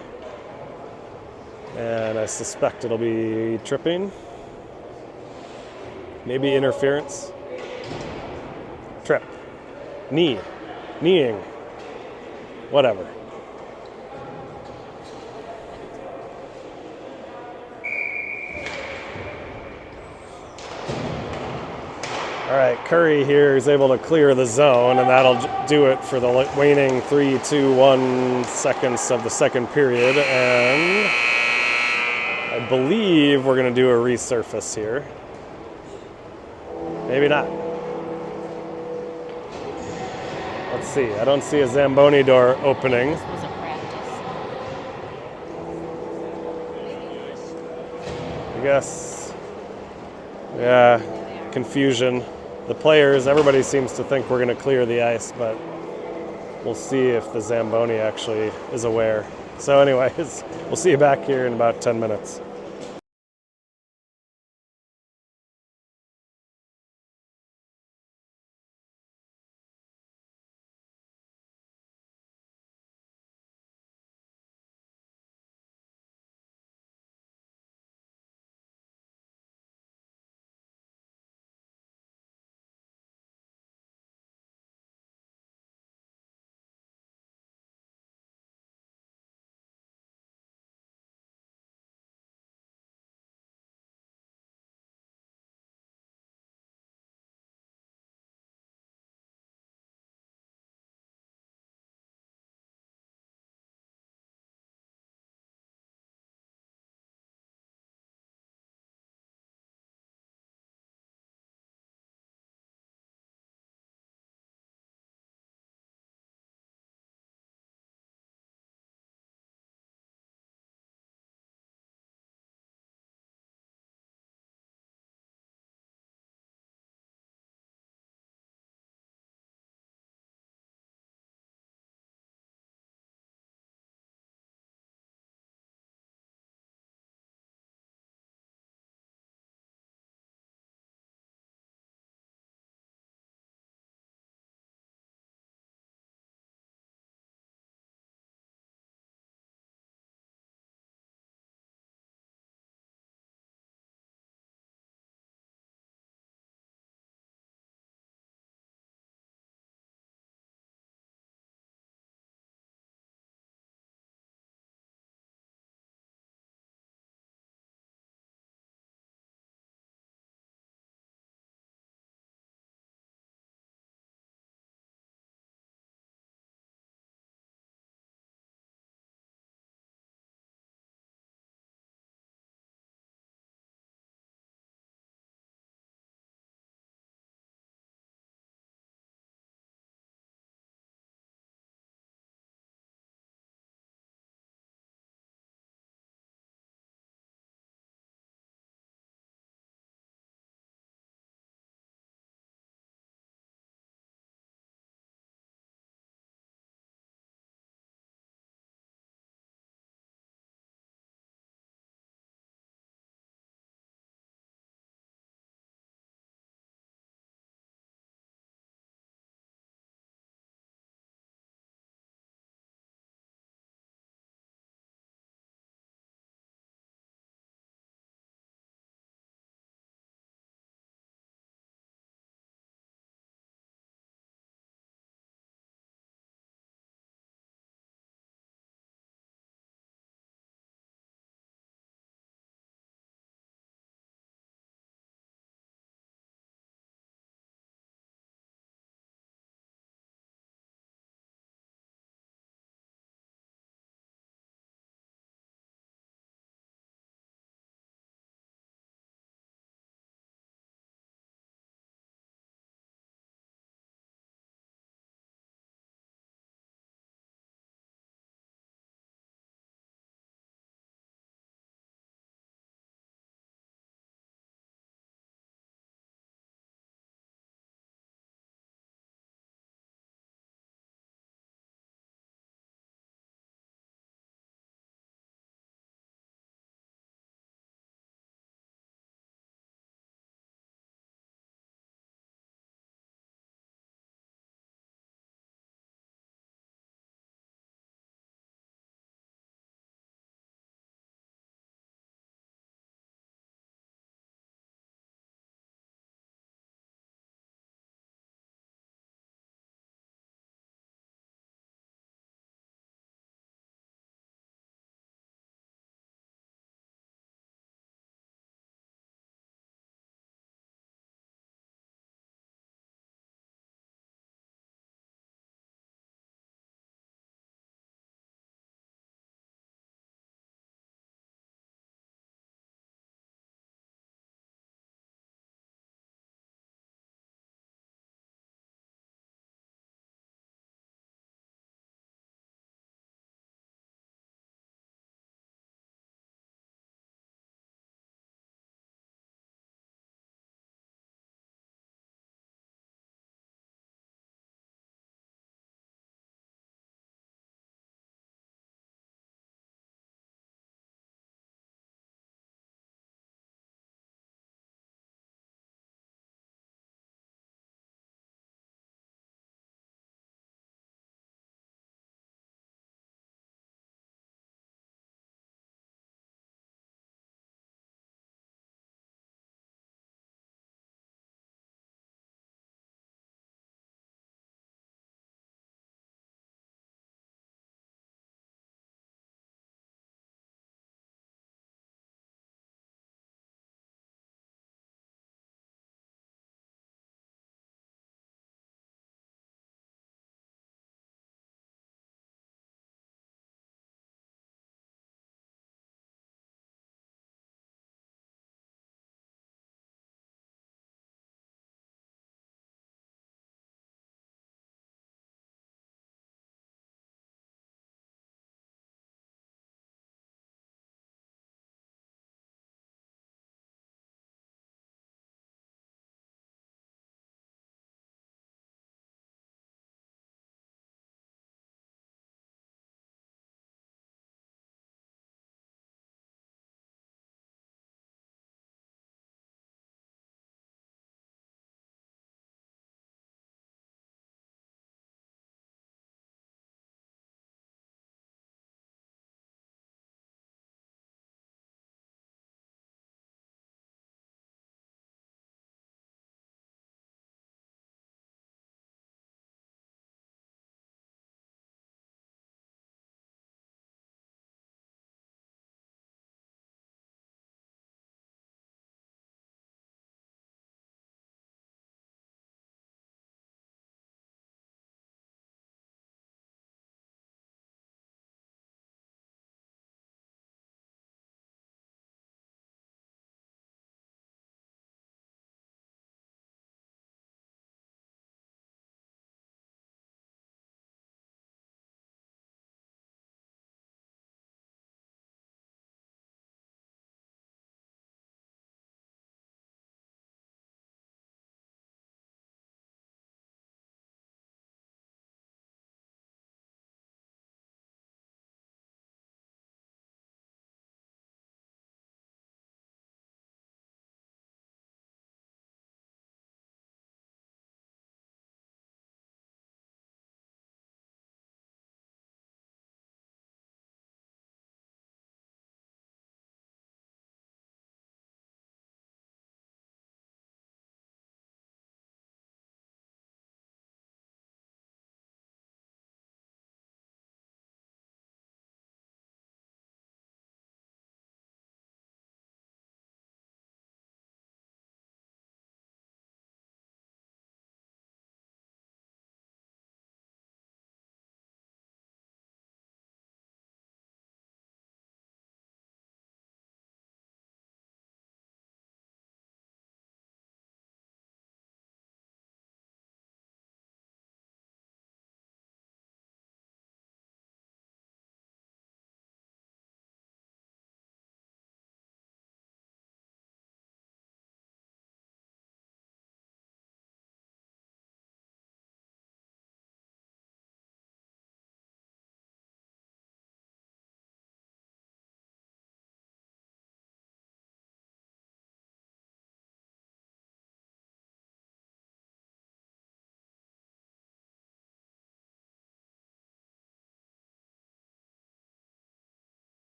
and I suspect it'll be tripping, maybe interference, trip, kneeing, whatever. All right, Curry here is able to clear the zone, and that'll do it for the waning 3, 2, 1 seconds of the second period. And I believe we're going to do a resurface here. Maybe not. Let's see. I don't see a Zamboni door opening. This was a practice. I guess. Yeah, confusion. The players, everybody seems to think we're going to clear the ice, but we'll see if the Zamboni actually is aware. So anyways, we'll see you back here in about 10 minutes.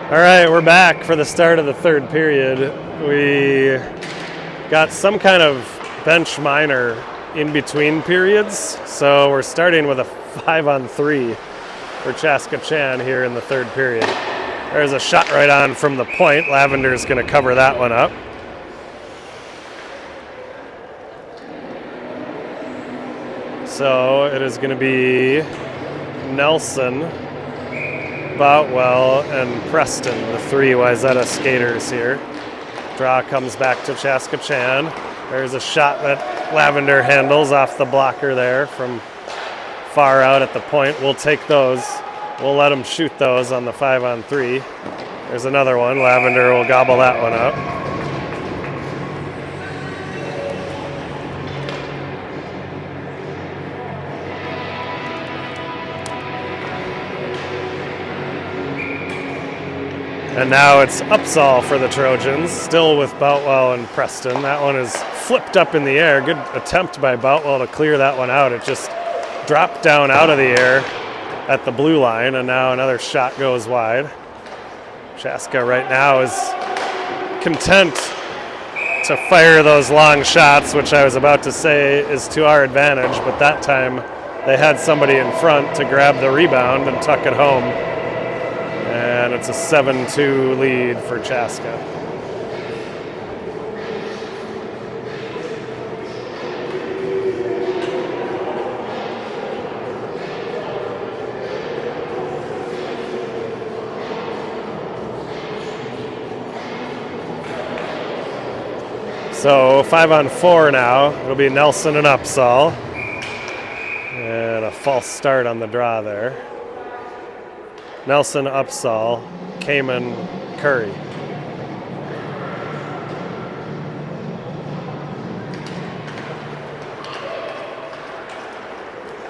All right, we're back for the start of the third period. We got some kind of bench minor in between periods, so we're starting with a 5-on-3 for Chaska Chan here in the third period. There's a shot right on from the point. Lavender's going to cover that one up. So it is going to be Nelson, Boutwell, and Preston, the three Wayzata skaters here. Draw comes back to Chaska Chan. There's a shot that Lavender handles off the blocker there from far out at the point. We'll take those. We'll let them shoot those on the 5-on-3. There's another one. Lavender will gobble that one up. And now it's Upsall for the Trojans, still with Boutwell and Preston. That one is flipped up in the air. Good attempt by Boutwell to clear that one out. It just dropped down out of the air at the blue line, and now another shot goes wide. Chaska right now is content to fire those long shots, which I was about to say is to our advantage, but that time they had somebody in front to grab the rebound and tuck it home. And it's a 7-2 lead for Chaska. So 5-on-4 now. It'll be Nelson and Upsall. And a false start on the draw there. Nelson, Upsall, Kamen, Curry.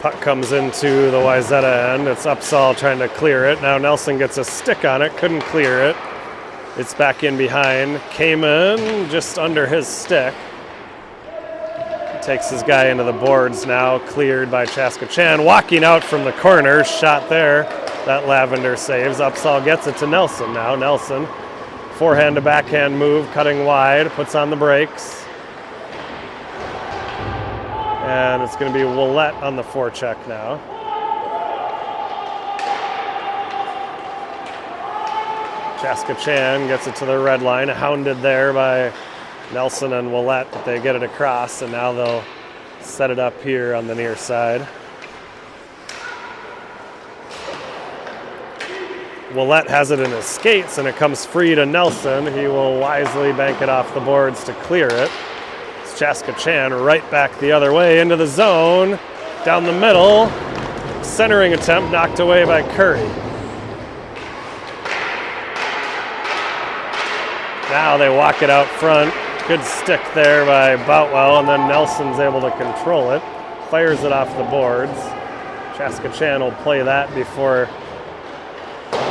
Puck comes into the Wayzata end. It's Upsall trying to clear it. Now Nelson gets a stick on it, couldn't clear it. It's back in behind. Kamen just under his stick. Takes his guy into the boards now, cleared by Chaska Chan. Walking out from the corner, shot there. That Lavender saves. Upsall gets it to Nelson now. Nelson, forehand to backhand move, cutting wide, puts on the brakes. And it's going to be Willett on the forecheck now. Chaska Chan gets it to the red line, hounded there by Nelson and Willett, but they get it across, and now they'll set it up here on the near side. Willett has it in his skates, and it comes free to Nelson. He will wisely bank it off the boards to clear it. It's Chaska Chan right back the other way into the zone, down the middle. Centering attempt knocked away by Curry. Now they walk it out front. Good stick there by Boutwell, and then Nelson's able to control it. Fires it off the boards. Chaska Chan will play that before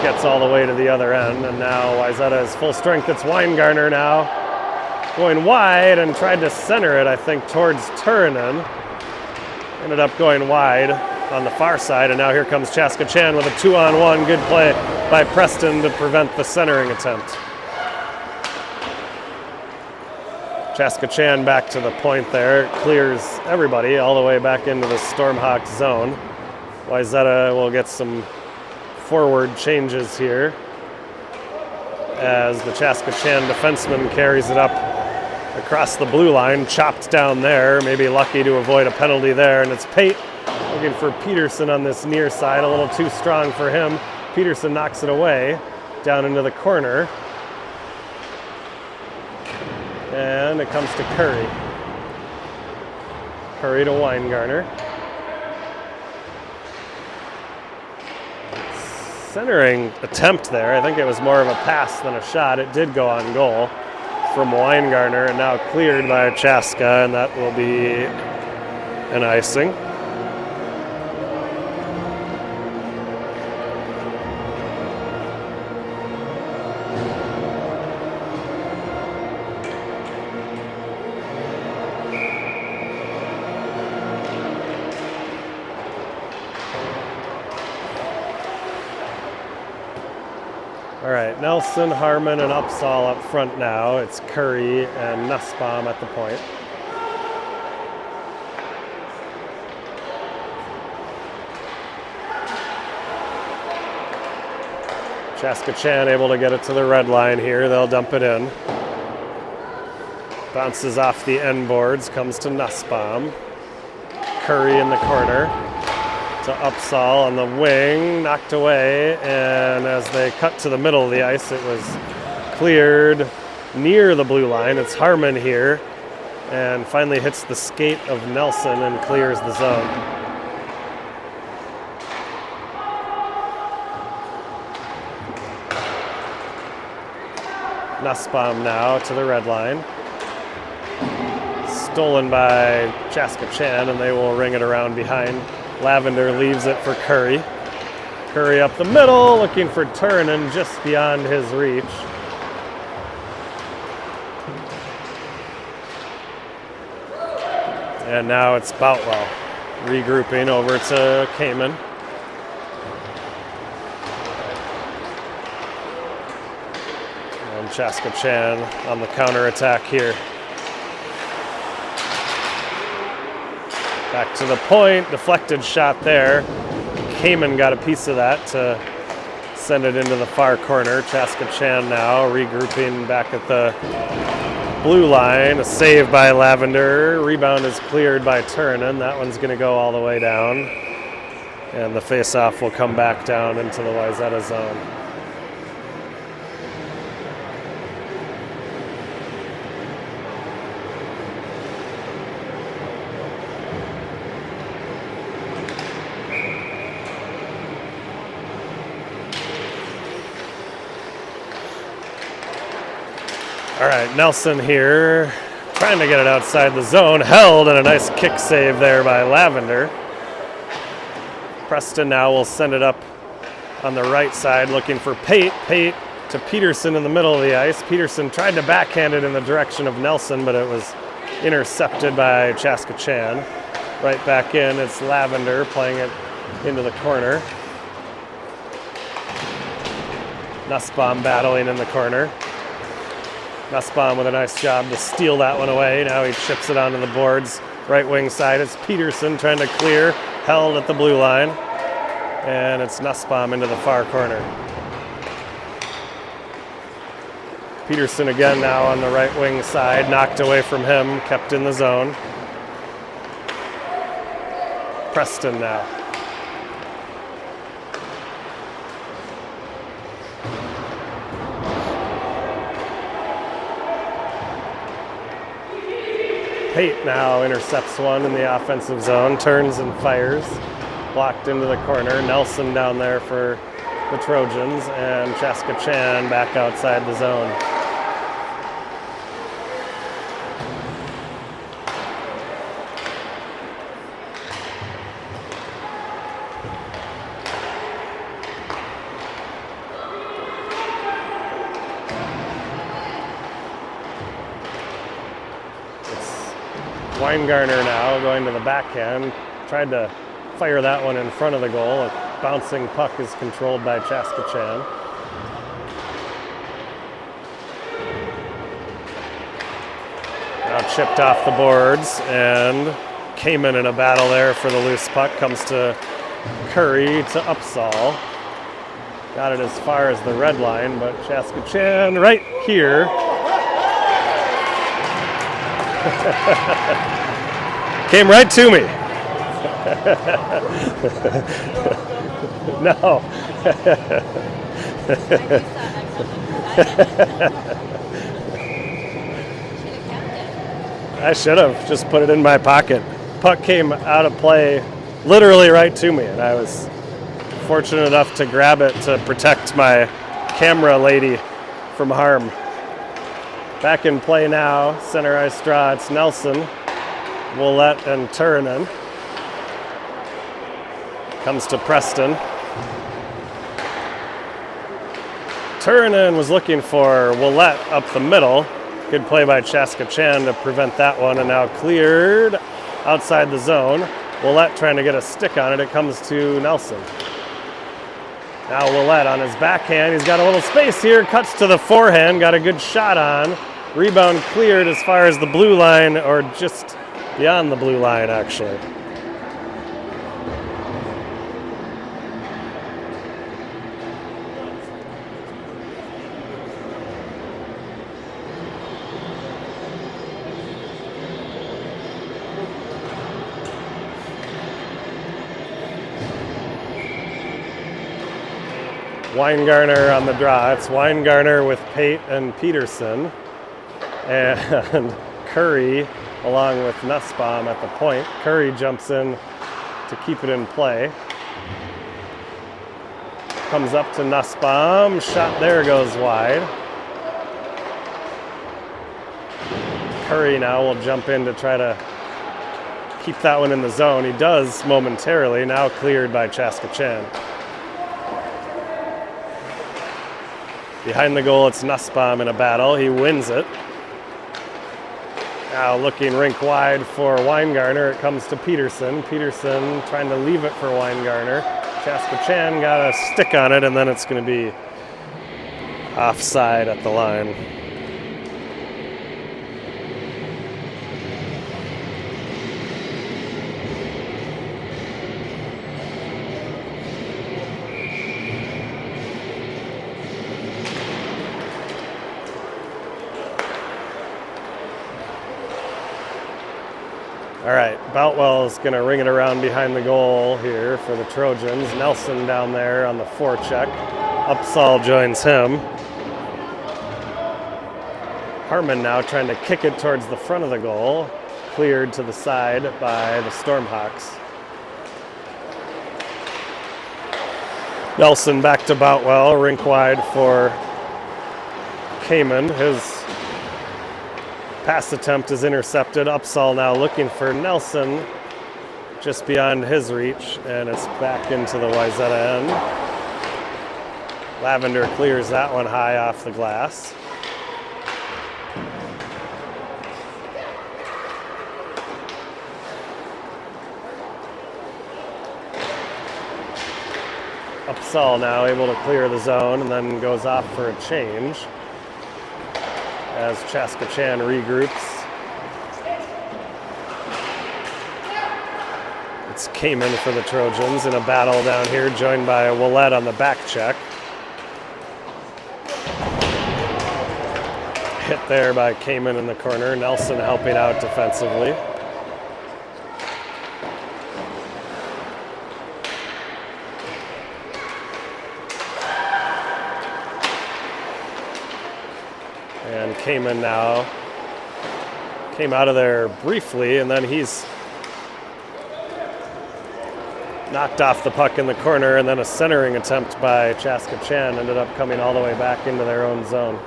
gets all the way to the other end, and now Wayzata is full strength. It's Weingartner now going wide and tried to center it, I think, towards Turunen. Ended up going wide on the far side, and now here comes Chaska Chan with a 2-on-1. Good play by Preston to prevent the centering attempt. Chaska Chan back to the point there, clears everybody all the way back into the Stormhawk zone. Wayzata will get some forward changes here as the Chaska Chan defenseman carries it up across the blue line, chopped down there, maybe lucky to avoid a penalty there, and it's Pate looking for Peterson on this near side, a little too strong for him. Peterson knocks it away down into the corner, and it comes to Curry. Curry to Weingartner. Centering attempt there. I think it was more of a pass than a shot. It did go on goal from Weingartner, and now cleared by Chaska, and that will be an icing. Nelson, Harmon, and Upsall up front now. It's Curry and Nussbaum at the point. Chaska Chan able to get it to the red line here. They'll dump it in. Bounces off the end boards, comes to Nussbaum. Curry in the corner to Upsall on the wing, knocked away, and as they cut to the middle of the ice, it was cleared near the blue line. It's Harmon here, and finally hits the skate of Nelson and clears the zone. Nussbaum now to the red line. Stolen by Chaska Chan, and they will ring it around behind. Lavender leaves it for Curry. Curry up the middle, looking for Turnin just beyond his reach. And now it's Boutwell regrouping over to Kamen. And Chaska Chan on the counterattack here. Back to the point, deflected shot there. Kamen got a piece of that to send it into the far corner. Chaska Chan now regrouping back at the blue line. A save by Lavender. Rebound is cleared by Turnin. That one's going to go all the way down. And the face-off will come back down into the Wayzata zone. All right, Nelson here, trying to get it outside the zone. Held, and a nice kick save there by Lavender. Preston now will send it up on the right side, looking for Pate. Pate to Peterson in the middle of the ice. Peterson tried to backhand it in the direction of Nelson, but it was intercepted by Chaska Chan. Right back in, it's Lavender playing it into the corner. Nussbaum battling in the corner. Nussbaum with a nice job to steal that one away. Now he chips it onto the boards. Right wing side, it's Peterson trying to clear. Held at the blue line. And it's Nussbaum into the far corner. Peterson again now on the right wing side. Knocked away from him, kept in the zone. Preston now. Pate now intercepts one in the offensive zone, turns and fires. Blocked into the corner. Nelson down there for the Trojans, and Chaska Chan back outside the zone. Weingartner now going to the backhand. Tried to fire that one in front of the goal. A bouncing puck is controlled by Chaska Chan. Now chipped off the boards, and Kamen in a battle there for the loose puck. Comes to Curry to Upsall. Got it as far as the red line, but Chaska Chan right here. Came right to me. No. I should have just put it in my pocket. Puck came out of play literally right to me, and I was fortunate enough to grab it to protect my camera lady from harm. Back in play now, center ice draw, it's Nelson, Willett, and Turinen. Comes to Preston. Turinen was looking for Willett up the middle. Good play by Chaska Chan to prevent that one, and now cleared outside the zone. Willett trying to get a stick on it. It comes to Nelson. Now Willett on his backhand. He's got a little space here. Cuts to the forehand. Got a good shot on. Rebound cleared as far as the blue line, or just beyond the blue line, actually. Weingarner on the draw. It's Weingarner with Pate and Peterson. And Curry along with Nussbaum at the point. Curry jumps in to keep it in play. Comes up to Nussbaum. Shot there goes wide. Curry now will jump in to try to keep that one in the zone. He does momentarily. Now cleared by Chaska Chan. Behind the goal, it's Nussbaum in a battle. He wins it. Now looking rink wide for Weingarner. It comes to Peterson. Peterson trying to leave it for Weingarner. Chaska Chan got a stick on it, and then it's going to be offside at the line. All right, Boutwell's going to ring it around behind the goal here for the Trojans. Nelson down there on the forecheck. Upsall joins him. Harmon now trying to kick it towards the front of the goal. Cleared to the side by the Stormhawks. Nelson back to Boutwell, rink wide for Kamen. His pass attempt is intercepted. Upsall now looking for Nelson just beyond his reach, and it's back into the Wayzata end. Lavender clears that one high off the glass. Upsall now able to clear the zone and then goes off for a change as Chaska Chan regroups. It's Kamen for the Trojans in a battle down here, joined by Willett on the back check. Hit there by Kamen in the corner. Nelson helping out defensively. And Kamen now came out of there briefly, and then he's knocked off the puck in the corner, and then a centering attempt by Chaska Chan ended up coming all the way back into their own zone.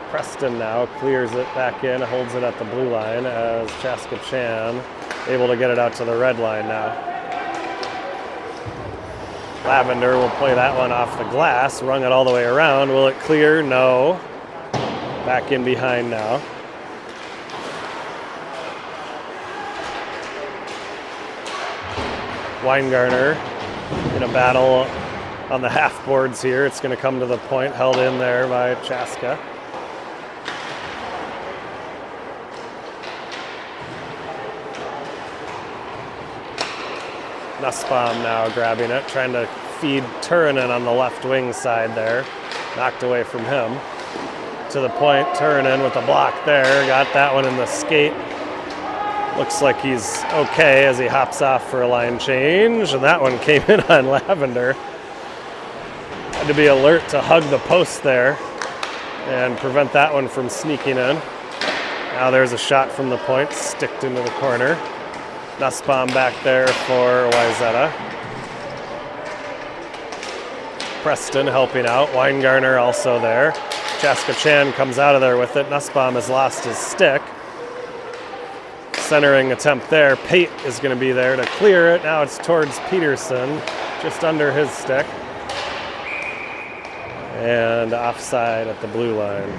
Preston now clears it back in, holds it at the blue line as Chaska Chan able to get it out to the red line now. Lavender will play that one off the glass, rung it all the way around. Will it clear? No. Back in behind now. Weingarner in a battle on the half boards here. It's going to come to the point, held in there by Chaska. Nussbaum now grabbing it, trying to feed Turunen on the left wing side there. Knocked away from him. To the point, Turunen with a block there. Got that one in the skate. Looks like he's okay as he hops off for a line change. And that one came in on Lavender. Had to be alert to hug the post there and prevent that one from sneaking in. Now there's a shot from the point, sticked into the corner. Nussbaum back there for Wayzata. Preston helping out. Weingarner also there. Chaska Chan comes out of there with it. Nussbaum has lost his stick. Centering attempt there. Pate is going to be there to clear it. Now it's towards Peterson, just under his stick. And offside at the blue line.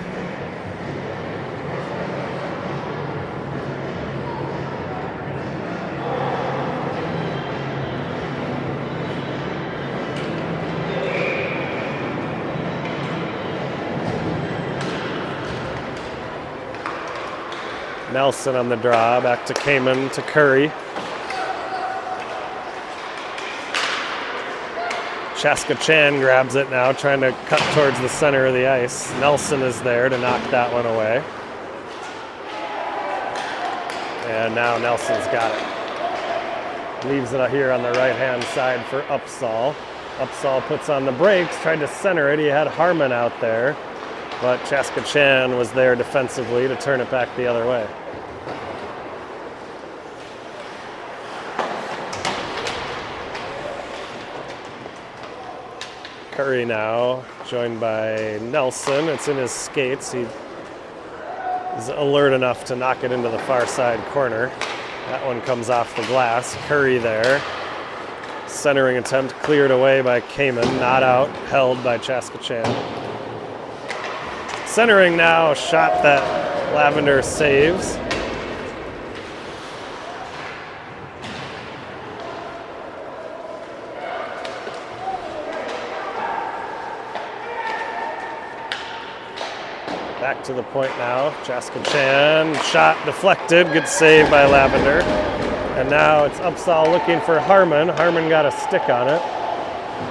Nelson on the draw, back to Kamen, to Curry. Chaska Chan grabs it now, trying to cut towards the center of the ice. Nelson is there to knock that one away. And now Nelson's got it. Leaves it here on the right-hand side for Upsall. Upsall puts on the brakes, tried to center it. He had Harmon out there, but Chaska Chan was there defensively to turn it back the other way. Curry now, joined by Nelson. It's in his skates. He is alert enough to knock it into the far side corner. That one comes off the glass. Curry there. Centering attempt cleared away by Kamen. Not out. Held by Chaska Chan. Centering now. Shot that Lavender saves. Back to the point now. Chaska Chan. Shot deflected. Good save by Lavender. And now it's Upsall looking for Harmon. Harmon got a stick on it,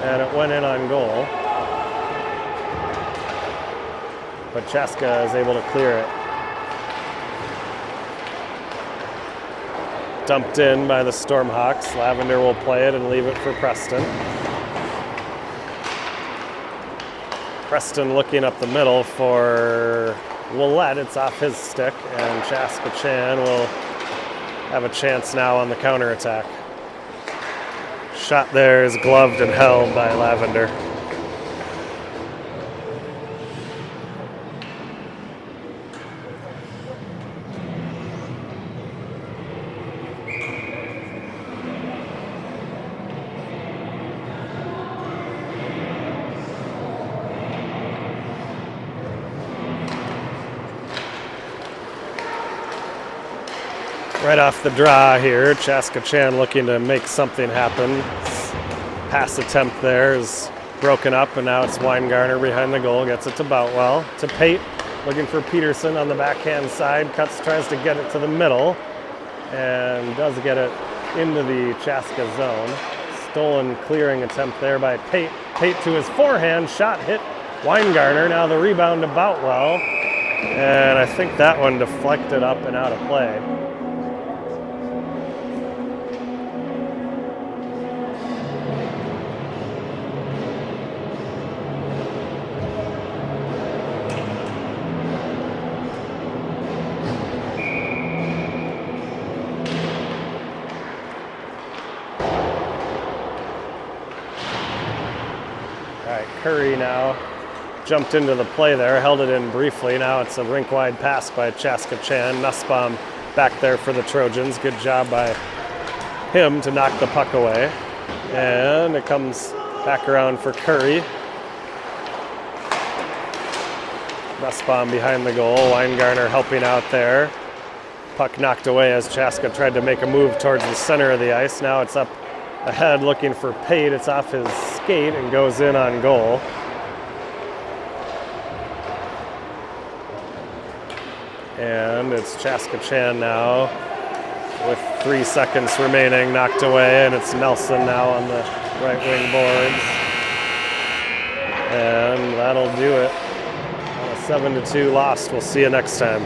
and it went in on goal. But Chaska is able to clear it. Dumped in by the Stormhawks. Lavender will play it and leave it for Preston. Preston looking up the middle for Willett. It's off his stick, and Chaska Chan will have a chance now on the counterattack. Shot there is gloved and held by Lavender. Right off the draw here, Chaska Chan looking to make something happen. Pass attempt there is broken up, and now it's Weingartner behind the goal. Gets it to Boutwell. To Pate, looking for Peterson on the backhand side. Cuts, tries to get it to the middle, and does get it into the Chaska zone. Stolen clearing attempt there by Pate. Pate to his forehand, shot hit Weingartner. Now the rebound to Boutwell, and I think that one deflected up and out of play. Curry now jumped into the play there, held it in briefly. Now it's a rink-wide pass by Chaska Chan. Nussbaum back there for the Trojans. Good job by him to knock the puck away. And it comes back around for Curry. Nussbaum behind the goal. Weingartner helping out there. Puck knocked away as Chaska tried to make a move towards the center of the ice. Now it's up ahead looking for Pate. It's off his skate and goes in on goal. And it's Chaska Chan now with 3 seconds remaining, knocked away, and it's Nelson now on the right wing boards. And that'll do it. On a 7-2 loss. We'll see you next time.